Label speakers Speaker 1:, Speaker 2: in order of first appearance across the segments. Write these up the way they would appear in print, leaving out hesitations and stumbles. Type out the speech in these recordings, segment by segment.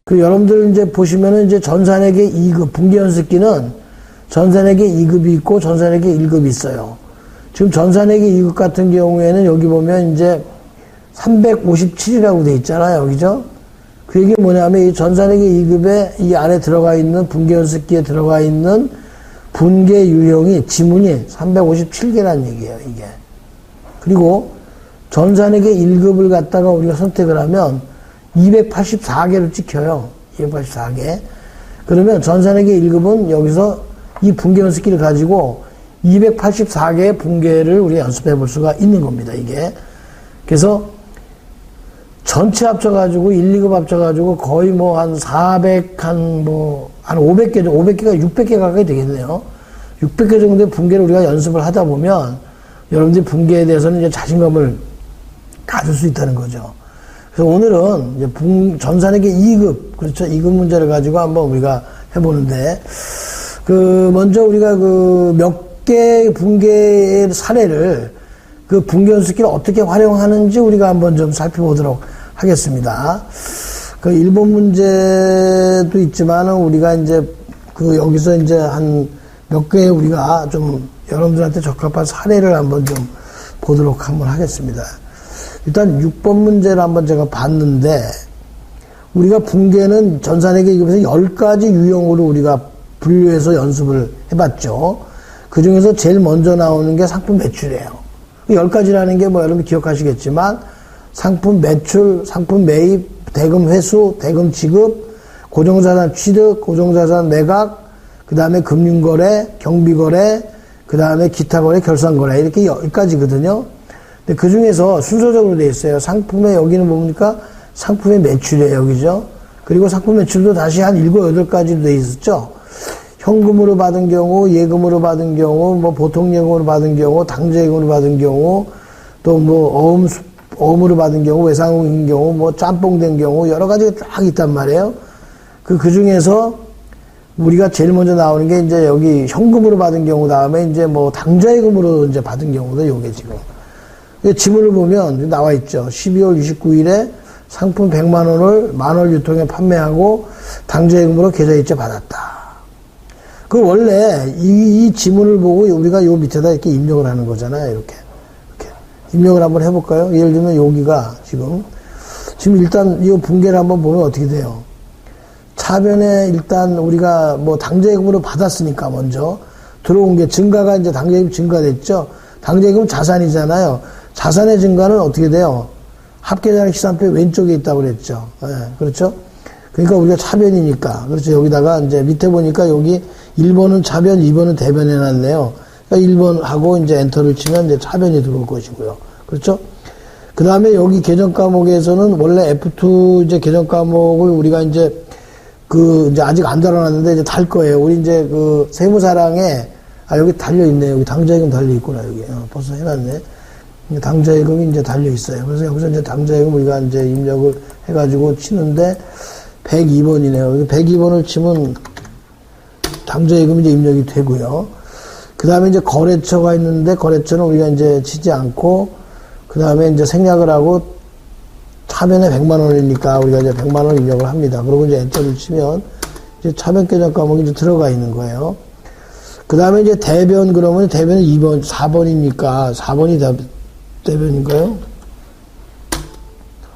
Speaker 1: 그 여러분들 이제 보시면은 이제 전산에게 2급, 분계연습기는 전산에게 2급이 있고 전산에게 1급이 있어요. 지금 전산에게 2급 같은 경우에는 여기 보면 이제 357이라고 돼 있잖아요. 그죠? 그 얘기 뭐냐면 이 전산에게 2급에 이 안에 들어가 있는 분계연습기에 들어가 있는 분계 유형이 지문이 357개라는 얘기예요, 이게. 그리고 전산에게 1급을 갖다가 우리가 선택을 하면 284개로 찍혀요. 284개. 그러면 전산에게 1급은 여기서 이 분계 연습기를 가지고 284개의 분계를 우리가 연습해 볼 수가 있는 겁니다, 이게. 그래서 전체 합쳐가지고 1, 2급 합쳐가지고 거의 뭐 한 400, 한 500개, 500개가 600개 가까이 되겠네요. 600개 정도의 분계를 우리가 연습을 하다 보면 여러분들이 분계에 대해서는 이제 자신감을 가질 수 있다는 거죠. 그래서 오늘은 이제 전산에게 2급, 그렇죠. 2급 문제를 가지고 한번 우리가 해보는데, 먼저 우리가 몇 개 분계의 사례를 분계 연습기를 어떻게 활용하는지 우리가 한번 좀 살펴보도록 하겠습니다. 1번 문제도 있지만은 우리가 이제 여기서 이제 한 몇 개 우리가 좀 여러분들한테 적합한 사례를 한번 좀 보도록 한번 하겠습니다. 일단 6번 문제를 한번 제가 봤는데, 우리가 분계는 전산에게 2급에서 10가지 유형으로 우리가 분류해서 연습을 해봤죠. 그 중에서 제일 먼저 나오는 게 상품 매출이에요. 10가지라는 게 뭐 여러분 기억하시겠지만, 상품 매출, 상품 매입, 대금 회수, 대금 지급, 고정자산 취득, 고정자산 매각, 그 다음에 금융거래, 경비거래, 그 다음에 기타거래, 결산거래, 이렇게 10가지거든요. 근데 그 중에서 순서적으로 되어 있어요. 상품의 여기는 뭡니까? 상품의 매출이에요, 여기죠. 그리고 상품 매출도 다시 한 7, 8가지로 되어 있었죠. 현금으로 받은 경우, 예금으로 받은 경우, 뭐 보통 예금으로 받은 경우, 당좌예금으로 받은 경우, 또 뭐 어음으로 받은 경우, 외상후인 경우, 뭐 짬뽕 된 경우, 여러 가지가 딱 있단 말이에요. 그 중에서 우리가 제일 먼저 나오는 게 이제 여기 현금으로 받은 경우 다음에 이제 뭐 당좌예금으로 이제 받은 경우도 요게 지금. 지문을 보면 나와 있죠. 12월 29일에 상품 100만 원을 만원 유통에 판매하고 당좌예금으로 계좌이체 받았다. 원래 이 지문을 보고 우리가 요 밑에다 이렇게 입력을 하는 거잖아요. 이렇게 입력을 한번 해볼까요? 예를 들면 여기가 지금 일단 이 분계를 한번 보면 어떻게 돼요? 차변에 일단 우리가 뭐 당좌예금으로 받았으니까 먼저 들어온 게 증가가 이제 당좌예금 증가됐죠. 당좌예금은 자산이잖아요. 자산의 증가는 어떻게 돼요? 합계자산 시산표 왼쪽에 있다고 그랬죠. 예, 그렇죠? 그러니까 우리가 차변이니까. 그렇죠. 여기다가 이제 밑에 보니까 여기 1번은 차변, 2번은 대변 해놨네요. 그러니까 1번하고 이제 엔터를 치면 이제 차변이 들어올 것이고요. 그렇죠? 그 다음에 여기 계정 과목에서는 원래 F2 이제 계정 과목을 우리가 이제 이제 아직 안 달아놨는데 이제 달 거예요. 우리 이제 세무사랑에, 여기 달려있네. 여기 당좌예금 달려있구나, 여기. 벌써 해놨네. 당좌예금이 이제 달려있어요. 그래서 여기서 이제 당좌예금 우리가 이제 입력을 해가지고 치는데 102번이네요. 102번을 치면 당좌예금이 이제 입력이 되고요. 그 다음에 이제 거래처가 있는데 거래처는 우리가 이제 치지 않고 그 다음에 이제 생략을 하고 차변에 100만 원이니까 우리가 이제 100만 원 입력을 합니다. 그리고 이제 엔터를 치면 이제 차변 계정 과목이 이제 들어가 있는 거예요. 그 다음에 이제 대변 그러면 대변은 2번, 4번이니까 4번이 대변인가요?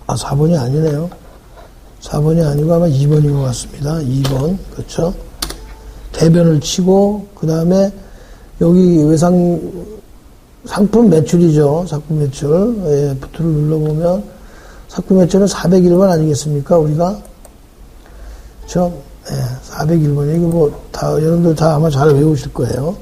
Speaker 1: 4번이 아니네요. 4번이 아니고 아마 2번인 것 같습니다. 2번. 그렇죠? 대변을 치고 그 다음에 여기 상품 매출이죠. 상품 매출. 예, F2를 눌러보면 상품 매출은 401번 아니겠습니까? 우리가? 그렇죠? 예, 401번. 이거 뭐 여러분들 다 아마 잘 외우실 거예요.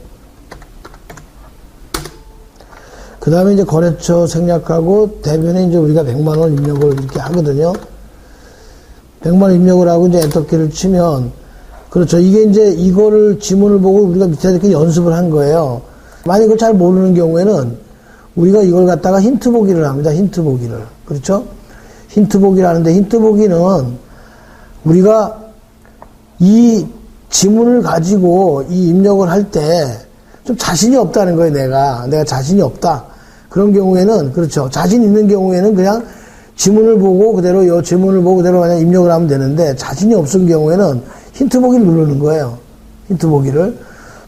Speaker 1: 그 다음에 이제 거래처 생략하고 대변에 이제 우리가 100만 원 입력을 이렇게 하거든요. 100만 원 입력을 하고 이제 엔터키를 치면 그렇죠. 이게 이제 이거를 지문을 보고 우리가 밑에 이렇게 연습을 한 거예요. 만약 이걸 잘 모르는 경우에는 우리가 이걸 갖다가 힌트 보기를 합니다. 힌트 보기를. 그렇죠? 힌트 보기를 하는데 힌트 보기는 우리가 이 지문을 가지고 이 입력을 할 때 좀 자신이 없다는 거예요. 내가 자신이 없다. 그런 경우에는 그렇죠. 자신 있는 경우에는 그냥 지문을 보고 그대로 지문을 보고 그대로 그냥 입력을 하면 되는데 자신이 없은 경우에는 힌트 보기를 누르는 거예요. 힌트 보기를.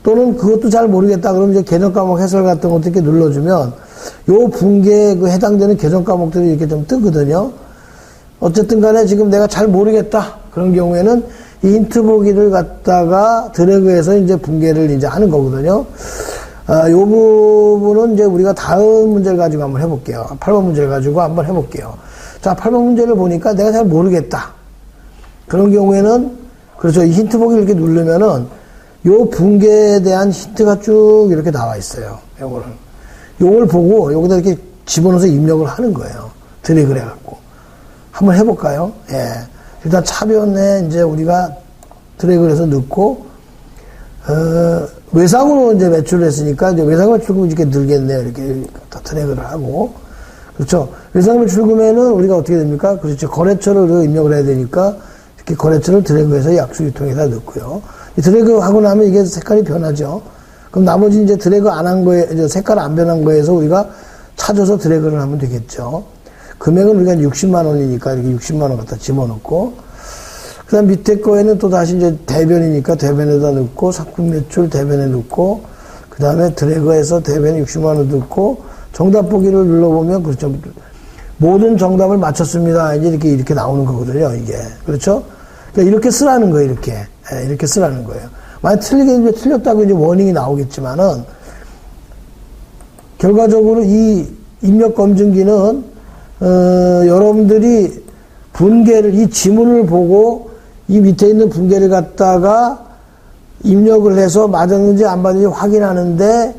Speaker 1: 또는 그것도 잘 모르겠다 그러면 이제 개정 과목 해설 같은 것도 이렇게 눌러주면 요 분계에 그 해당되는 개정 과목들이 이렇게 좀 뜨거든요. 어쨌든 간에 지금 내가 잘 모르겠다. 그런 경우에는 이 힌트 보기를 갖다가 드래그해서 이제 분계를 이제 하는 거거든요. 요 부분은 이제 우리가 다음 문제를 가지고 한번 해볼게요. 8번 문제를 가지고 한번 해볼게요. 자, 8번 문제를 보니까 내가 잘 모르겠다. 그런 경우에는, 그렇죠. 이 힌트 보기를 이렇게 누르면은 요 분계에 대한 힌트가 쭉 이렇게 나와 있어요. 요걸 보고 여기다 이렇게 집어넣어서 입력을 하는 거예요. 드래그를 해갖고. 한번 해볼까요? 예. 일단 차변에 이제 우리가 드래그를 해서 넣고, 외상으로 이제 매출을 했으니까, 이제 외상 매출금 이렇게 늘겠네요. 이렇게 다 드래그를 하고. 그렇죠. 외상 매출금에는 우리가 어떻게 됩니까? 그렇죠. 거래처를 입력을 해야 되니까, 이렇게 거래처를 드래그해서 약수유통에다 넣고요. 이 드래그 하고 나면 이게 색깔이 변하죠. 그럼 나머지 이제 드래그 안 한 거에, 이제 색깔 안 변한 거에서 우리가 찾아서 드래그를 하면 되겠죠. 금액은 우리가 60만 원이니까 이렇게 60만 원 갖다 집어넣고, 그 다음 밑에 거에는 또 다시 이제 대변이니까 대변에다 넣고, 상품 매출 대변에 넣고, 그 다음에 드래그해서 대변에 60만 원 넣고, 정답 보기를 눌러보면, 그렇죠. 모든 정답을 맞췄습니다. 이제 이렇게 나오는 거거든요, 이게. 그렇죠? 그러니까 이렇게 쓰라는 거예요, 이렇게. 예, 이렇게 쓰라는 거예요. 만약 틀렸다고 이제 워닝이 나오겠지만은, 결과적으로 이 입력 검증기는, 여러분들이 분계를, 이 지문을 보고 이 밑에 있는 분계를 갖다가 입력을 해서 맞았는지 안 맞았는지 확인하는데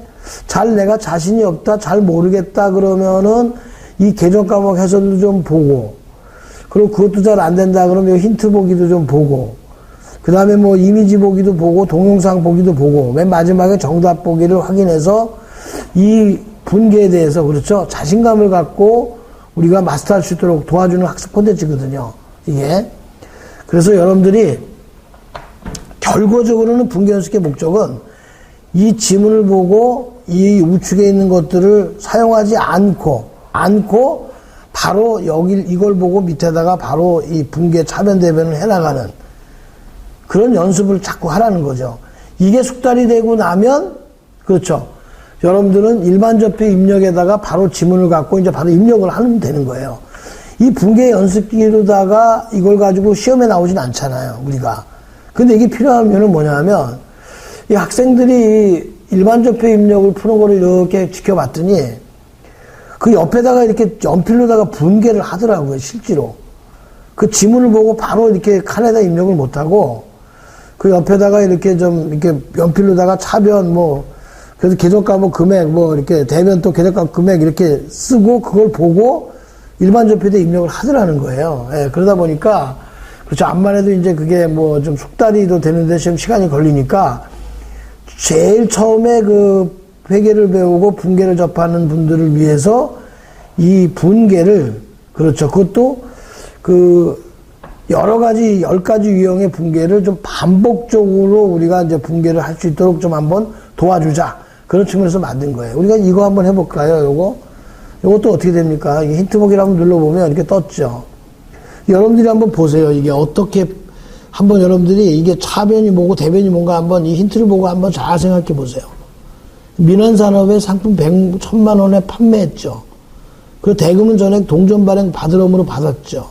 Speaker 1: 잘 내가 자신이 없다, 잘 모르겠다 그러면은 이 개정 과목 해설도 좀 보고, 그리고 그것도 잘 안 된다 그러면 힌트 보기도 좀 보고, 그 다음에 뭐 이미지 보기도 보고, 동영상 보기도 보고, 맨 마지막에 정답 보기를 확인해서 이 분계에 대해서, 그렇죠, 자신감을 갖고 우리가 마스터할 수 있도록 도와주는 학습 콘텐츠거든요, 이게. 그래서 여러분들이 결과적으로는 분계 연습의 목적은 이 지문을 보고 이 우측에 있는 것들을 사용하지 않고 바로 이걸 보고 밑에다가 바로 이 분계 차변 대변을 해나가는 그런 연습을 자꾸 하라는 거죠. 이게 숙달이 되고 나면, 그렇죠, 여러분들은 일반 접표 입력에다가 바로 지문을 갖고 이제 바로 입력을 하면 되는 거예요. 이 분계 연습기로다가 이걸 가지고 시험에 나오진 않잖아요, 우리가. 근데 이게 필요한 이유는 뭐냐면, 이 학생들이 일반 접표 입력을 푸는 거를 이렇게 지켜봤더니, 그 옆에다가 이렇게 연필로다가 분계를 하더라고요, 실제로. 그 지문을 보고 바로 이렇게 칸에다 입력을 못하고, 그 옆에다가 이렇게 연필로다가 차변 그래서 개정 과목 금액 이렇게 대변 또 개정 과목 금액 이렇게 쓰고 그걸 보고 일반 접표에 입력을 하더라는 거예요. 예, 그러다 보니까, 그렇죠. 암만 해도 이제 그게 좀 숙달이도 되는데 좀 시간이 걸리니까 제일 처음에 그 회계를 배우고 분계를 접하는 분들을 위해서 이 분계를, 그렇죠. 그것도 여러 가지, 10가지 유형의 분계를 좀 반복적으로 우리가 이제 분계를 할 수 있도록 좀 한번 도와주자. 그런 측면에서 만든 거예요. 우리가 이거 한번 해볼까요, 요것도 어떻게 됩니까? 이게 힌트 보기를 한번 눌러보면 이렇게 떴죠. 여러분들이 한번 보세요. 이게 어떻게, 한번 여러분들이 이게 차변이 뭐고 대변이 뭔가 한번 이 힌트를 보고 한번 잘 생각해 보세요. 민환산업에 상품 1,000만 원에 판매했죠. 그리고 대금은 전액 동전 발행 받으러으로 받았죠.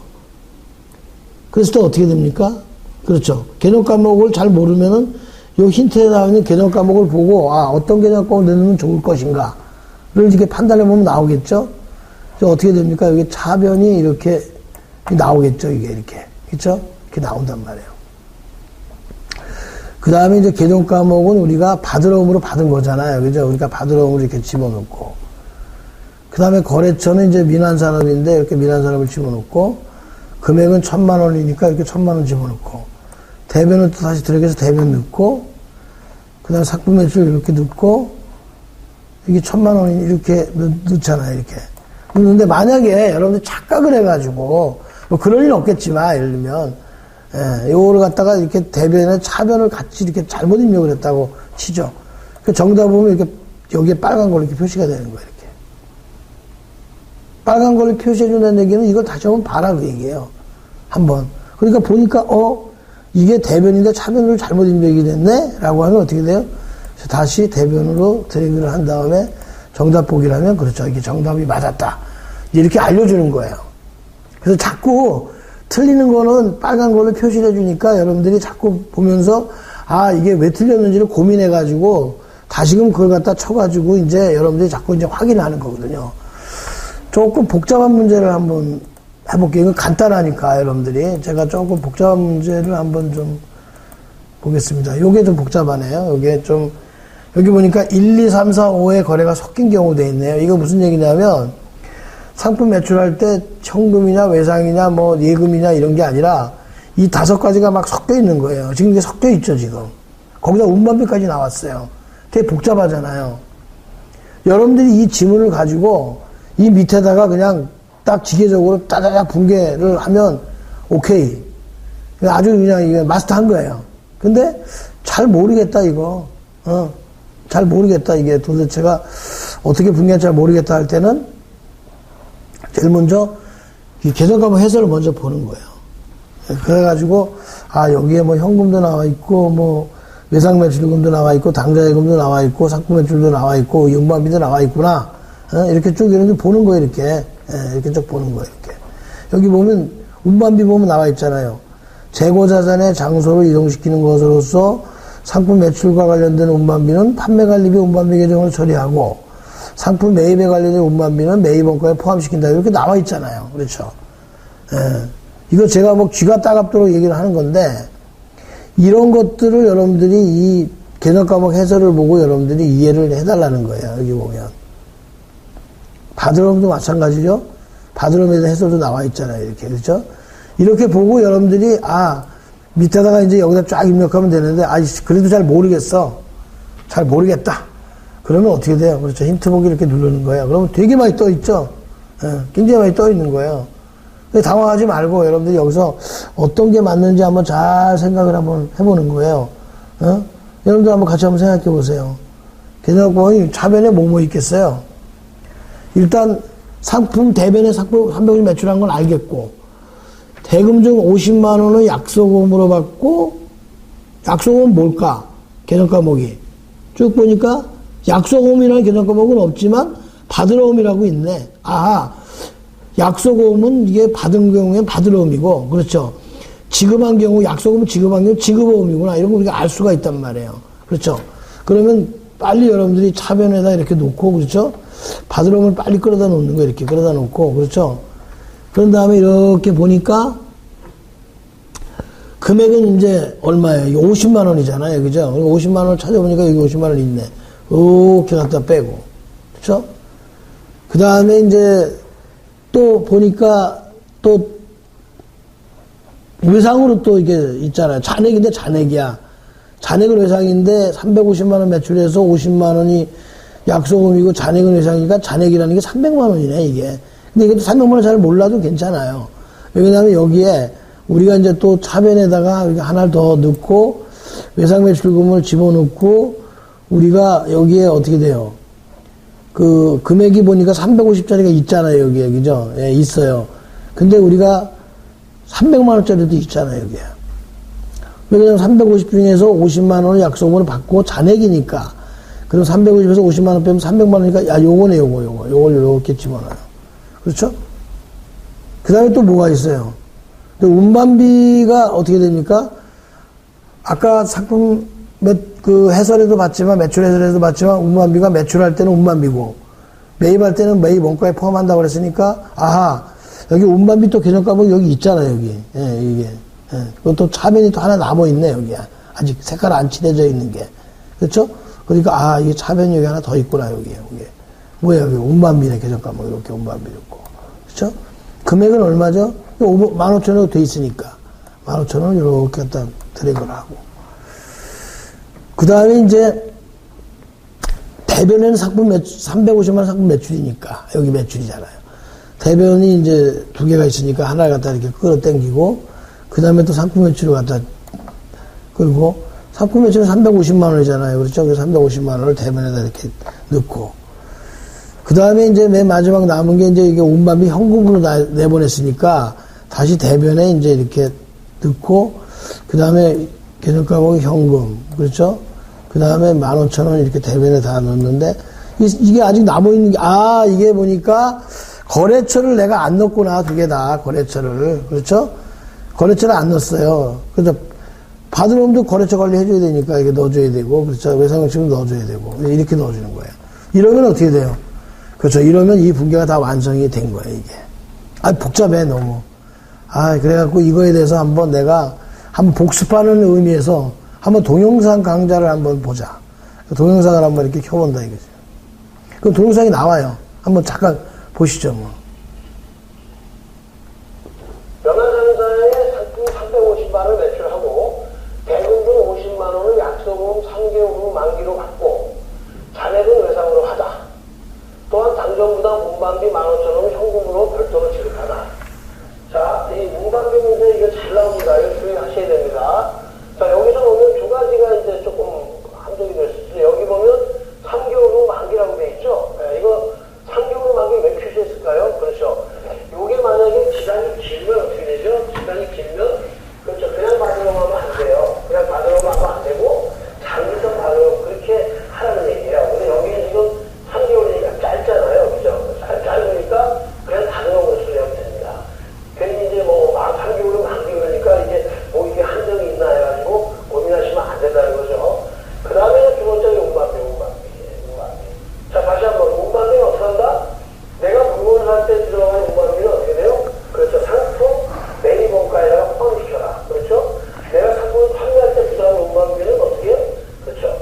Speaker 1: 그래서 또 어떻게 됩니까? 그렇죠. 개념 과목을 잘 모르면은 요 힌트에 나오는 개념 과목을 보고, 어떤 개념 과목을 넣으면 좋을 것인가. 를 이렇게 판단해보면 나오겠죠? 어떻게 됩니까? 여기 차변이 이렇게 나오겠죠? 이게 이렇게. 그쵸? 이렇게 나온단 말이에요. 그 다음에 이제 개정 과목은 우리가 받으러음으로 받은 거잖아요. 그죠? 우리가 받으러음으로 이렇게 집어넣고. 그 다음에 거래처는 이제 민환산업인데 이렇게 민환산업을 집어넣고, 금액은 1,000만 원이니까 이렇게 1,000만 원 집어넣고, 대변은 또 다시 들어가서 대변 넣고, 그 다음에 상품 매출 이렇게 넣고, 이게 1,000만 원이 이렇게 넣잖아요, 이렇게. 근데 만약에 여러분들 착각을 해가지고, 그럴 일은 없겠지만, 예를 들면, 요거를 갖다가 이렇게 대변에 차변을 같이 이렇게 잘못 입력을 했다고 치죠. 그 정답 보면 이렇게, 여기에 빨간 걸로 이렇게 표시가 되는 거예요, 이렇게. 빨간 걸로 표시해준다는 얘기는 이걸 다시 한번 봐라 그 얘기예요. 한번. 그러니까 보니까 이게 대변인데 차변으로 잘못 입력이 됐네? 라고 하면 어떻게 돼요? 다시 대변으로 드래그를 한 다음에 정답 보기를 하면 그렇죠. 이게 정답이 맞았다. 이렇게 알려주는 거예요. 그래서 자꾸 틀리는 거는 빨간 걸로 표시를 해주니까 여러분들이 자꾸 보면서 이게 왜 틀렸는지를 고민해가지고 다시금 그걸 갖다 쳐가지고 이제 여러분들이 자꾸 이제 확인하는 거거든요. 조금 복잡한 문제를 한번 해볼게요. 이건 간단하니까 여러분들이. 제가 조금 복잡한 문제를 한번 좀 보겠습니다. 요게 좀 복잡하네요. 요게 좀, 여기 보니까 1, 2, 3, 4, 5의 거래가 섞인 경우 돼 있네요. 이거 무슨 얘기냐면, 상품 매출할 때 현금이냐 외상이냐 뭐 예금이냐 이런 게 아니라 이 5가지가 막 섞여 있는 거예요. 지금 이게 섞여 있죠, 지금. 거기다 운반비까지 나왔어요. 되게 복잡하잖아요. 여러분들이 이 지문을 가지고 이 밑에다가 그냥 딱 기계적으로 따다닥 분개를 하면 오케이. 아주 그냥 이게 마스터한 거예요. 근데 잘 모르겠다 이거. 잘 모르겠다 이게 도대체가 어떻게 분개할지 잘 모르겠다 할 때는 제일 먼저 이 계산가격 해설을 먼저 보는 거예요. 그래가지고 여기에 뭐 현금도 나와 있고 뭐 외상 매출금도 나와 있고 당좌 예금도 나와 있고 상품 매출도 나와 있고 운반비도 나와 있구나. 이렇게 쭉 이렇게 보는 거예요. 이렇게 쭉 보는 거예요. 이렇게 여기 보면 운반비 보면 나와 있잖아요. 재고 자산의 장소를 이동시키는 것으로서 상품 매출과 관련된 운반비는 판매 관리비 운반비 계정을 처리하고 상품 매입에 관련된 운반비는 매입 원가에 포함시킨다. 이렇게 나와 있잖아요. 그렇죠? 이거 제가 뭐 쥐가 따갑도록 얘기를 하는 건데 이런 것들을 여러분들이 이 개념과목 해설을 보고 여러분들이 이해를 해달라는 거예요. 여기 보면 바드럼도 마찬가지죠. 바드럼에 대한 해설도 나와 있잖아요. 이렇게 그렇죠? 이렇게 보고 여러분들이 밑에다가 이제 여기다 쫙 입력하면 되는데 그래도 잘 모르겠어. 잘 모르겠다. 그러면 어떻게 돼요? 그렇죠. 힌트 보기 이렇게 누르는 거예요. 그러면 되게 많이 떠 있죠. 굉장히 많이 떠 있는 거예요. 당황하지 말고 여러분들이 여기서 어떤 게 맞는지 한번 잘 생각을 한번 해보는 거예요. 여러분들 한번 같이 한번 생각해 보세요. 개념학번이 차변에 뭐뭐 있겠어요? 일단 상품 대변에 상품 300원 매출한 건 알겠고 대금 중 50만 원을 약소금으로 받고 약소금은 뭘까? 개념 과목이 쭉 보니까 약소금이라는 개념 과목은 없지만 받으러옴이라고 있네. 약소금은 이게 받은 경우엔 받으러옴이고 그렇죠. 지급한 경우 약소금은 지급한 경우 지급어음이구나. 이런 거 우리가 알 수가 있단 말이에요. 그렇죠. 그러면 빨리 여러분들이 차변에다 이렇게 놓고 그렇죠. 받으러옴을 빨리 끌어다 놓는 거 이렇게 끌어다 놓고 그렇죠. 그런 다음에 이렇게 보니까 금액은 이제 얼마예요? 이게 50만 원이잖아요. 그죠? 50만 원을 찾아보니까 여기 50만 원이 있네. 이렇게 갖다 빼고. 그렇죠? 그 다음에 이제 또 보니까 또 외상으로 또 이게 있잖아요. 잔액인데 잔액이야. 잔액은 외상인데 350만 원 매출해서 50만 원이 약소금이고 잔액은 외상이니까 잔액이라는 게 300만 원이네 이게. 근데 이것도 300만 원 잘 몰라도 괜찮아요. 왜냐하면 여기에 우리가 이제 또 차변에다가 하나를 더 넣고 외상 매출금을 집어넣고 우리가 여기에 어떻게 돼요? 그 금액이 보니까 350짜리가 있잖아요 여기에. 그죠? 예, 있어요. 근데 우리가 300만 원짜리도 있잖아요 여기에. 왜냐면 350 중에서 50만 원을 약소금으로 받고 잔액이니까. 그럼 350에서 50만 원 빼면 300만 원이니까 요거네 요걸 이렇게 집어넣어요. 그렇죠? 그 다음에 또 뭐가 있어요? 또 운반비가 어떻게 됩니까? 아까 상품 그 해설에도 봤지만 매출 해설에도 봤지만 운반비가 매출할 때는 운반비고 매입할 때는 매입 원가에 포함한다고 그랬으니까 여기 운반비 또 개념 과목이 여기 있잖아요 여기. 이게 그것도 차변이 또 하나 남아 있네 여기. 아직 색깔 안 칠해져 있는 게. 그렇죠? 그러니까 이게 차변이 여기 하나 더 있구나 여기. 뭐야 여기 운반비네 개념 과목 이렇게 운반비 있고. 그렇죠? 금액은 얼마죠? 15,000원으로 돼 있으니까 15,000원 이렇게 갖다 드래그를 하고 그 다음에 이제 대변에는 상품 매출 350만 원 상품 매출이니까 여기 매출이잖아요. 대변이 이제 두 개가 있으니까 하나를 갖다 이렇게 끌어당기고 그 다음에 또 상품 매출을 갖다 끌고 상품 매출은 350만 원이잖아요. 그렇죠? 그래서 350만 원을 대변에다 이렇게 넣고 그 다음에 이제 맨 마지막 남은 게 이제 이게 운반비 현금으로 내보냈으니까 다시 대변에 이제 이렇게 넣고, 그 다음에 계절가공 현금, 그렇죠? 그 다음에 15,000원 이렇게 대변에 다 넣었는데, 이게 아직 남아있는 게, 이게 보니까 거래처를 내가 안 넣었구나, 두 개 다, 거래처를. 그렇죠? 거래처를 안 넣었어요. 그래서 받은 놈도 거래처 관리해줘야 되니까 이게 넣어줘야 되고, 그렇죠? 외상금칙도 넣어줘야 되고, 이렇게 넣어주는 거예요. 이러면 어떻게 돼요? 그렇죠? 이러면 이 분계가 다 완성이 된 거예요, 이게. 복잡해, 너무. 그래갖고 이거에 대해서 한번 내가 한번 복습하는 의미에서 한번 동영상 강좌를 한번 보자. 동영상을 한번 이렇게 켜본다, 이거죠. 그 동영상이 나와요. 한번 잠깐 보시죠, 뭐.
Speaker 2: 연합상사에 상품 350만원을 매출하고 대금분 50만원을 약속금 3개월 후 만기로 받고 잔액은 외상으로 하자. 또한 당정부담 운반비 15,000원을 현금으로 별도로 지급하다. 자, 이 운반비 문제 이거 잘 나옵니다. 이거 주의하셔야 됩니다. 자, 여기서 보면 두 가지가 이제 조금 함정이 될 수 있어요. 여기 보면 3개월 후 만기라고 돼 있죠. 이거 3개월 후 만기 왜 표시했을까요? 그렇죠. 요게 만약에 기간이 길면 어떻게 되죠? 기간이 길면, 그렇죠. 그냥 받으려고 하면 안 돼요. 그냥 받으려고 하면 안 되고, 장기성 받으려고 그렇게 하라는 얘기예요. 근데 여기는 지금 3개월이니까 짧잖아요. 그죠? 짧으니까 그냥 받으려고 쓰려면 됩니다. 괜히 이제 뭐, 3개월은 만기 그러니까 이게 뭐 이게 한정이 있나 해가지고 고민하시면 안 된다는 거죠. 그 다음에 두 번째 운반비. 자, 다시 한번. 운반비는 어떻게 한다? 내가 물건을 살 때 들어가는 운반비는 어떻게 돼요? 그렇죠. 상품 매입원가에다가 포함시켜라. 그렇죠? 내가 상품을 판매할 때 들어가는 운반비는 어떻게 해요? 그렇죠.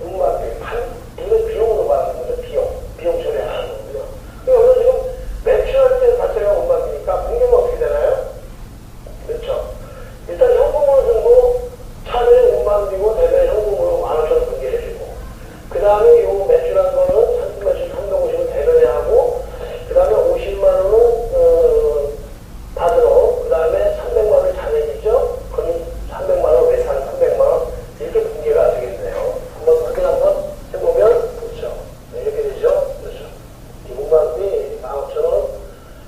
Speaker 2: 운반비. 이거 비용으로 말하는 거죠. 비용 처리하는 거고요. 여기서 지금 매출할 때 자체가 운반비니까 분기는 어떻게 되나요? 그렇죠. 일단 현금으로 주고 차례 운반비고 대변 현금으로 15,000원 분기해주고, 그 다음에 요 매출한 거는 상품 매출 350원 대변에 하고, 그 다음에 50만원은 받으러, 그 다음에 300만원 잔액이죠. 그럼 300만원 외상 300만원 이렇게 분기가 되겠네요. 한번 해보면 그렇죠. 이렇게 되죠. 그렇죠. 이 운반비 15,000원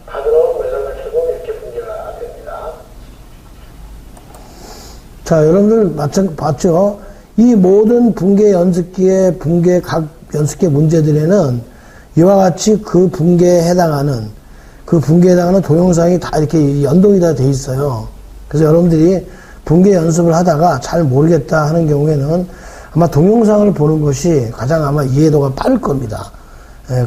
Speaker 2: 받으러 외상 매출금 이렇게 분기가 됩니다.
Speaker 1: 자, 여러분들 봤죠? 이 모든 분계 연습기의 각 연습기 문제들에는 이와 같이 그 분계에 해당하는 동영상이 다 이렇게 연동이 다 돼 있어요. 그래서 여러분들이 분계 연습을 하다가 잘 모르겠다 하는 경우에는 아마 동영상을 보는 것이 가장 아마 이해도가 빠를 겁니다.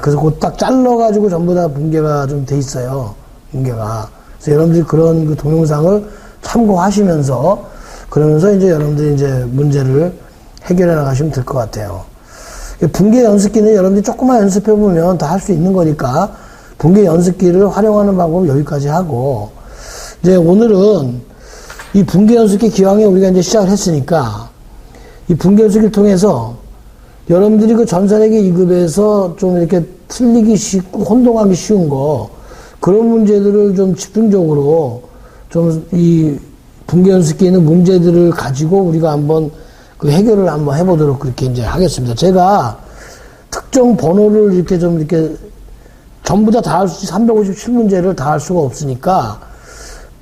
Speaker 1: 그래서 그 딱 잘라가지고 전부 다 분계가 좀 돼 있어요. 분계가. 그래서 여러분들이 그런 그 동영상을 참고하시면서 그러면서 이제 여러분들이 이제 문제를 해결해 나가시면 될 것 같아요. 분계 연습기는 여러분들이 조금만 연습해 보면 다 할 수 있는 거니까 분계 연습기를 활용하는 방법은 여기까지 하고, 이제 오늘은 이 분계 연습기 기왕에 우리가 이제 시작을 했으니까 이 분계 연습기를 통해서 여러분들이 그 전산회계 2급에서 좀 이렇게 틀리기 쉽고 혼동하기 쉬운 거, 그런 문제들을 좀 집중적으로 좀 이 분계 연습기에 있는 문제들을 가지고 우리가 한번 그 해결을 한번 해보도록 그렇게 이제 하겠습니다. 제가 특정 번호를 이렇게 좀 이렇게 전부 다 할 수, 357문제를 다 할 수가 없으니까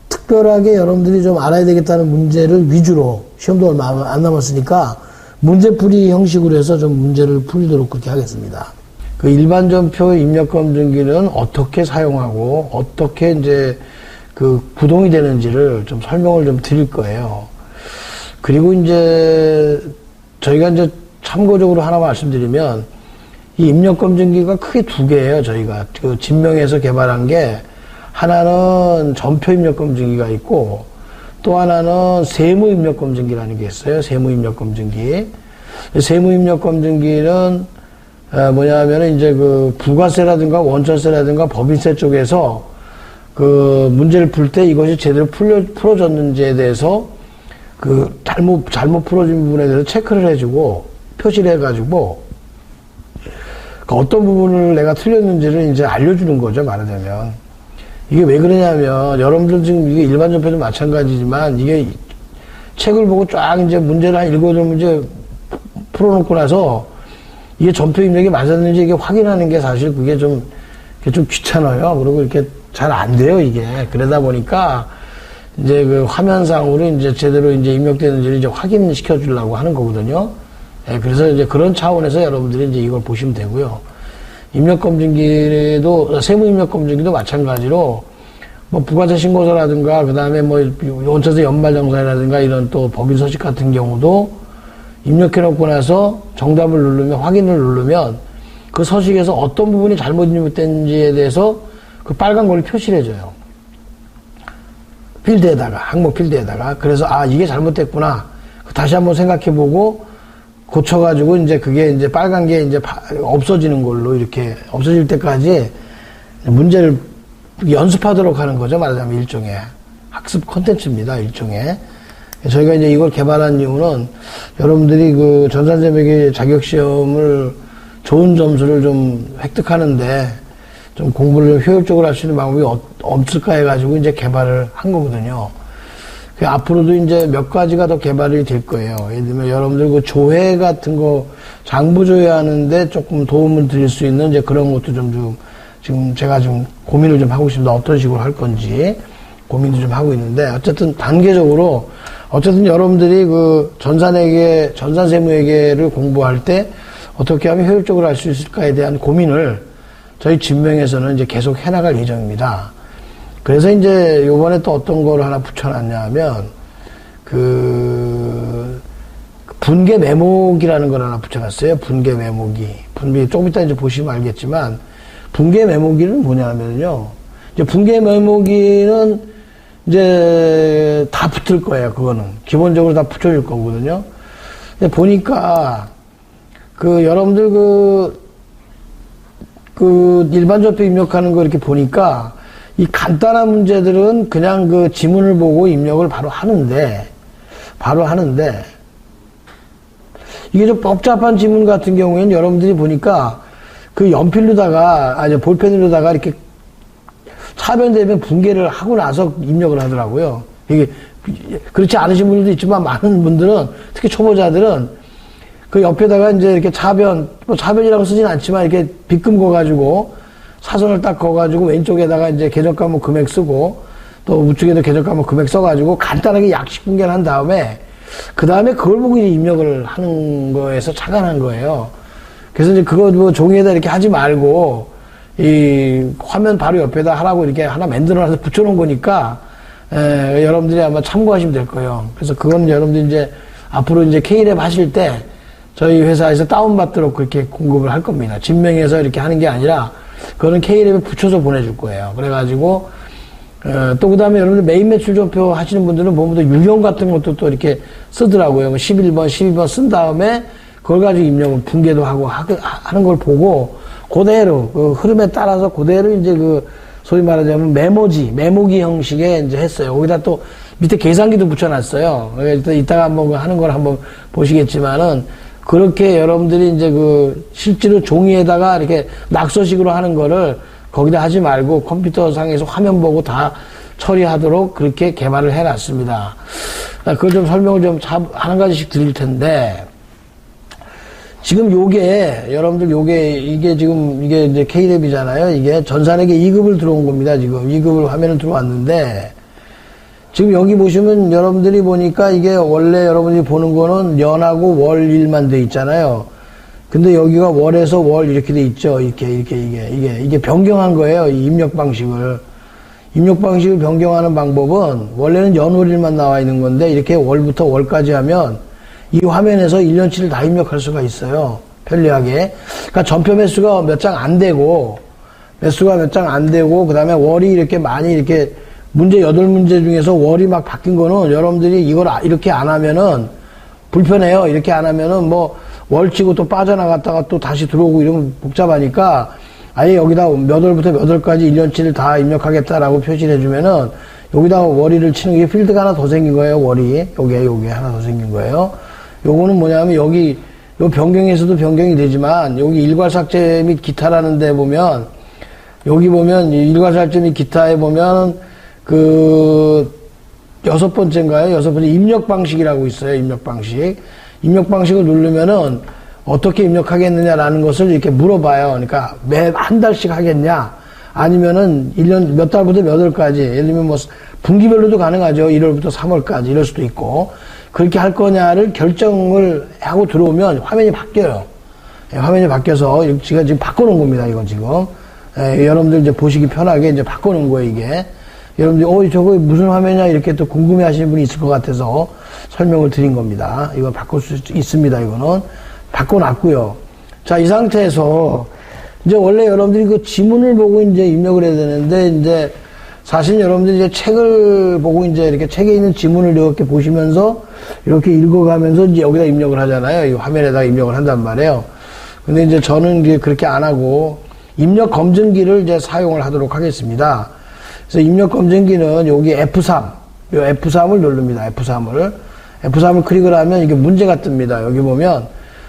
Speaker 1: 특별하게 여러분들이 좀 알아야 되겠다는 문제를 위주로, 시험도 얼마 안 남았으니까 문제풀이 형식으로 해서 좀 문제를 풀도록 그렇게 하겠습니다. 그 일반전표 입력검증기는 어떻게 사용하고 어떻게 이제 그 구동이 되는지를 좀 설명을 좀 드릴 거예요. 그리고 이제 저희가 이제 참고적으로 하나 말씀드리면 이 입력검증기가 크게 두 개예요. 저희가 그 진명에서 개발한 게 하나는 전표 입력검증기가 있고 또 하나는 세무 입력검증기라는 게 있어요. 세무 입력검증기. 세무 입력검증기는 뭐냐면은 이제 그 부가세라든가 원천세라든가 법인세 쪽에서 그 문제를 풀 때 이것이 제대로 풀어졌는지에 대해서 그 잘못 풀어진 부분에 대해서 체크를 해주고 표시를 해가지고 그 어떤 부분을 내가 틀렸는지를 이제 알려주는 거죠, 말하자면. 이게 왜 그러냐면 여러분들 지금 이게 일반 전표도 마찬가지지만 이게 책을 보고 쫙 이제 문제를 한 7, 8문제 풀어놓고 나서 이게 전표 입력이 맞았는지 이게 확인하는 게 사실 그게 좀 귀찮아요. 그리고 이렇게 잘 안 돼요, 이게. 그러다 보니까 이제 그 화면상으로 이제 제대로 이제 입력되는지를 이제 확인시켜 주려고 하는 거거든요. 예, 그래서 이제 그런 차원에서 여러분들이 이제 이걸 보시면 되고요. 입력검증기도, 세무입력검증기도 마찬가지로 뭐 부가세 신고서라든가 그 다음에 뭐 원차세 연말정산이라든가 이런 또 법인 서식 같은 경우도 입력해놓고 나서 정답을 누르면, 확인을 누르면 그 서식에서 어떤 부분이 잘못 입력된지에 대해서 그 빨간 걸 표시를 해줘요. 필드에다가, 항목 필드에다가. 그래서 아, 이게 잘못됐구나. 다시 한번 생각해보고 고쳐가지고 이제 그게 이제 빨간 게 이제 없어지는 걸로 이렇게 없어질 때까지 문제를 연습하도록 하는 거죠. 말하자면 일종의 학습 콘텐츠입니다. 일종의. 저희가 이제 이걸 개발한 이유는 여러분들이 그 전산세무회계 자격시험을 좋은 점수를 좀 획득하는데 좀 공부를 좀 효율적으로 할 수 있는 방법이 없을까 해가지고 이제 개발을 한 거거든요. 앞으로도 이제 몇 가지가 더 개발이 될 거예요. 예를 들면 여러분들 그 조회 같은 거, 장부 조회하는데 조금 도움을 드릴 수 있는 이제 그런 것도 좀 지금 제가 좀 고민을 좀 하고 있습니다. 어떤 식으로 할 건지 고민도 좀 하고 있는데 어쨌든 단계적으로 어쨌든 여러분들이 그 전산세무회계를 공부할 때 어떻게 하면 효율적으로 할 수 있을까에 대한 고민을 저희 진명에서는 이제 계속 해나갈 예정입니다. 그래서 이제 요번에 또 어떤 거를 하나 붙여놨냐 하면 그 분계 메모기라는 걸 하나 붙여놨어요. 분계 메모기. 조금 이따 이제 보시면 알겠지만 분계 메모기는 뭐냐면요. 이제 분계 메모기는 이제 다 붙을 거예요. 그거는 기본적으로 다 붙여줄 거거든요. 근데 보니까 그 여러분들 그 일반 전표 입력하는 거 이렇게 보니까 이 간단한 문제들은 그냥 그 지문을 보고 입력을 바로 하는데 이게 좀 복잡한 지문 같은 경우에는 여러분들이 보니까 그 연필로다가 볼펜으로다가 이렇게 차변되면 분계를 하고 나서 입력을 하더라고요. 이게 그렇지 않으신 분들도 있지만 많은 분들은 특히 초보자들은 그 옆에다가 이제 이렇게 차변이라고 쓰진 않지만 이렇게 빗금 거가지고 사선을 딱 거가지고 왼쪽에다가 이제 계정과목 금액 쓰고 또 우측에도 계정과목 금액 써가지고 간단하게 약식 분계를 한 다음에 그 다음에 그걸 보고 이제 입력을 하는 거에서 착안한 거예요. 그래서 이제 그거 뭐 종이에다 이렇게 하지 말고 이 화면 바로 옆에다 하라고 이렇게 하나 만들어놔서 붙여놓은 거니까 여러분들이 아마 참고하시면 될 거예요. 그래서 그건 여러분들이 이제 앞으로 이제 K랩 하실 때 저희 회사에서 다운받도록 그렇게 공급을 할 겁니다. 진명해서 이렇게 하는 게 아니라 그거는 K랩에 붙여서 보내줄 거예요. 그래가지고 또 그 다음에 여러분들 메인 매출 전표 하시는 분들은 보면 또 유형 같은 것도 또 이렇게 쓰더라고요. 11번, 12번 쓴 다음에 그걸 가지고 입력을 분계도 하고 하는 걸 보고 그대로 그 흐름에 따라서 그대로 이제 그 소위 말하자면 메모기 형식의 이제 했어요. 거기다 또 밑에 계산기도 붙여놨어요. 일단 이따가 한번 하는 걸 한번 보시겠지만은 그렇게 여러분들이 이제 그 실제로 종이에다가 이렇게 낙서식으로 하는 거를 거기다 하지 말고 컴퓨터 상에서 화면 보고 다 처리하도록 그렇게 개발을 해놨습니다. 그걸 좀 설명을 좀 한 가지씩 드릴 텐데 지금 여러분들 이게 지금 이게 이제 K랩이잖아요. 이게 전산에게 2급을 들어온 겁니다. 지금 2급을 화면을 들어왔는데 지금 여기 보시면 여러분들이 보니까 이게 원래 여러분들이 보는 거는 연하고 월일만 돼 있잖아요. 근데 여기가 월에서 월 이렇게 돼 있죠. 이게 변경한 거예요. 이 입력 방식을 변경하는 방법은 원래는 연월일만 나와 있는 건데 이렇게 월부터 월까지 하면 이 화면에서 1년치를 다 입력할 수가 있어요. 편리하게. 그러니까 전표 매수가 몇 장 안 되고 그 다음에 월이 이렇게 많이 이렇게 문제 8문제 중에서 월이 막 바뀐 거는 여러분들이 이걸 이렇게 안 하면은 불편해요. 이렇게 안 하면은 뭐 월치고 또 빠져나갔다가 또 다시 들어오고 이러면 복잡하니까 아예 여기다 몇 월부터 몇 월까지 1년치를 다 입력하겠다라고 표시를 해주면은 여기다 월일을 치는 게 필드가 하나 더 생긴 거예요. 월이. 요게 하나 더 생긴 거예요. 요거는 뭐냐면 여기 요 변경에서도 변경이 되지만 여기 일괄삭제 및 기타라는 데 보면 여기 보면 일괄삭제 및 기타에 보면 그 6번째인가요? 6번째 입력 방식이라고 있어요. 입력 방식을 누르면은 어떻게 입력하겠느냐라는 것을 이렇게 물어봐요. 그러니까 매 한 달씩 하겠냐? 아니면은 1년 몇 달부터 몇 월까지, 예를 들면 뭐 분기별로도 가능하죠. 1월부터 3월까지 이럴 수도 있고. 그렇게 할 거냐를 결정을 하고 들어오면 화면이 바뀌어요. 예, 화면이 바뀌어서 제가 지금 바꿔놓은 겁니다. 이건 지금. 예, 여러분들 이제 보시기 편하게 이제 바꿔놓은 거예요, 이게. 여러분들, 저거 무슨 화면이냐 이렇게 또 궁금해 하시는 분이 있을 것 같아서 설명을 드린 겁니다. 이거 바꿀 수 있습니다, 이거는. 바꿔놨고요. 자, 이 상태에서 이제 원래 여러분들이 그 지문을 보고 이제 입력을 해야 되는데, 이제 사실 여러분들이 이제 책을 보고 이제 이렇게 책에 있는 지문을 이렇게 보시면서 이렇게 읽어가면서 이제 여기다 입력을 하잖아요. 이 화면에다가 입력을 한단 말이에요. 근데 이제 저는 이제 그렇게 안 하고 입력 검증기를 이제 사용을 하도록 하겠습니다. 그래서 입력 검증기는 여기 F3, 요 F3을 누릅니다. F3을 클릭을 하면 이게 문제가 뜹니다. 여기 보면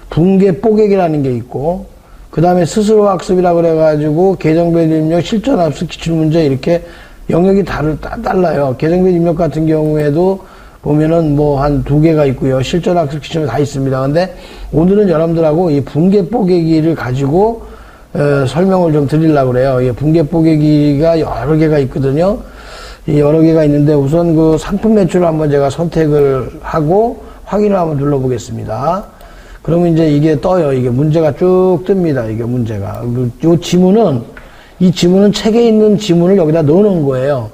Speaker 1: 붕괴 뽀개기라는 게 있고, 그 다음에 스스로 학습이라고 그래가지고 계정별 입력, 실전 학습 기출문제 이렇게 영역이 달라요. 계정별 입력 같은 경우에도 보면은 뭐 한 2개가 있고요. 실전 학습 기출문제 다 있습니다. 근데 오늘은 여러분들하고 이 붕괴 뽀개기를 가지고 설명을 좀 드리려고 그래요. 이 붕괴 뽀개기가 여러 개가 있거든요. 이 여러 개가 있는데 우선 그 상품 매출을 한번 제가 선택을 하고 확인을 한번 눌러보겠습니다. 그러면 이제 이게 떠요. 이게 문제가 쭉 뜹니다. 이게 문제가. 이 지문은 책에 있는 지문을 여기다 넣어 놓은 거예요.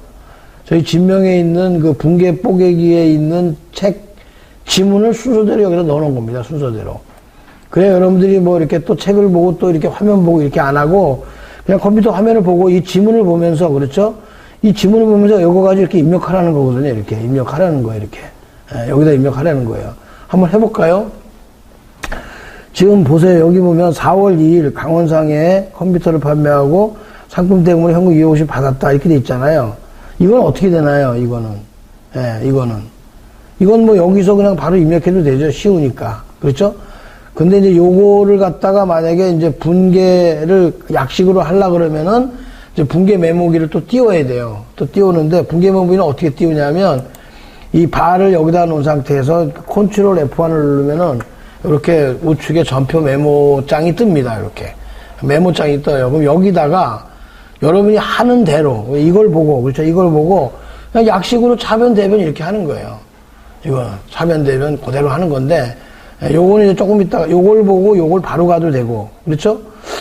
Speaker 1: 저희 진명에 있는 그 붕괴 뽀개기에 있는 책 지문을 순서대로 여기다 넣어 놓은 겁니다. 순서대로. 그래, 여러분들이 뭐 이렇게 또 책을 보고 또 이렇게 화면 보고 이렇게 안 하고 그냥 컴퓨터 화면을 보고 이 지문을 보면서, 그렇죠? 이 지문을 보면서 이거 가지고 이렇게 입력하라는 거거든요. 이렇게 입력하라는 거예요. 이렇게. 여기다 입력하라는 거예요. 한번 해볼까요? 지금 보세요. 여기 보면 4월 2일 강원상에 컴퓨터를 판매하고 상품 대금으로 현금 250 받았다. 이렇게 돼 있잖아요. 이건 어떻게 되나요? 이거는. 이건 뭐 여기서 그냥 바로 입력해도 되죠. 쉬우니까. 그렇죠? 근데 이제 요거를 갖다가 만약에 이제 분계를 약식으로 하려고 그러면은 이제 분계 메모기를 또 띄워야 돼요. 또 띄우는데 분계 메모기는 어떻게 띄우냐면 이 바를 여기다 놓은 상태에서 컨트롤 F1을 누르면은 이렇게 우측에 전표 메모장이 뜹니다. 이렇게. 메모장이 떠요. 그럼 여기다가 여러분이 하는 대로 이걸 보고, 그렇죠? 이걸 보고 그냥 약식으로 차변 대변 이렇게 하는 거예요. 이거 차변 대변 그대로 하는 건데 요거는 이제 조금 있다가 요걸 보고 요걸 바로 가도 되고, 그렇죠?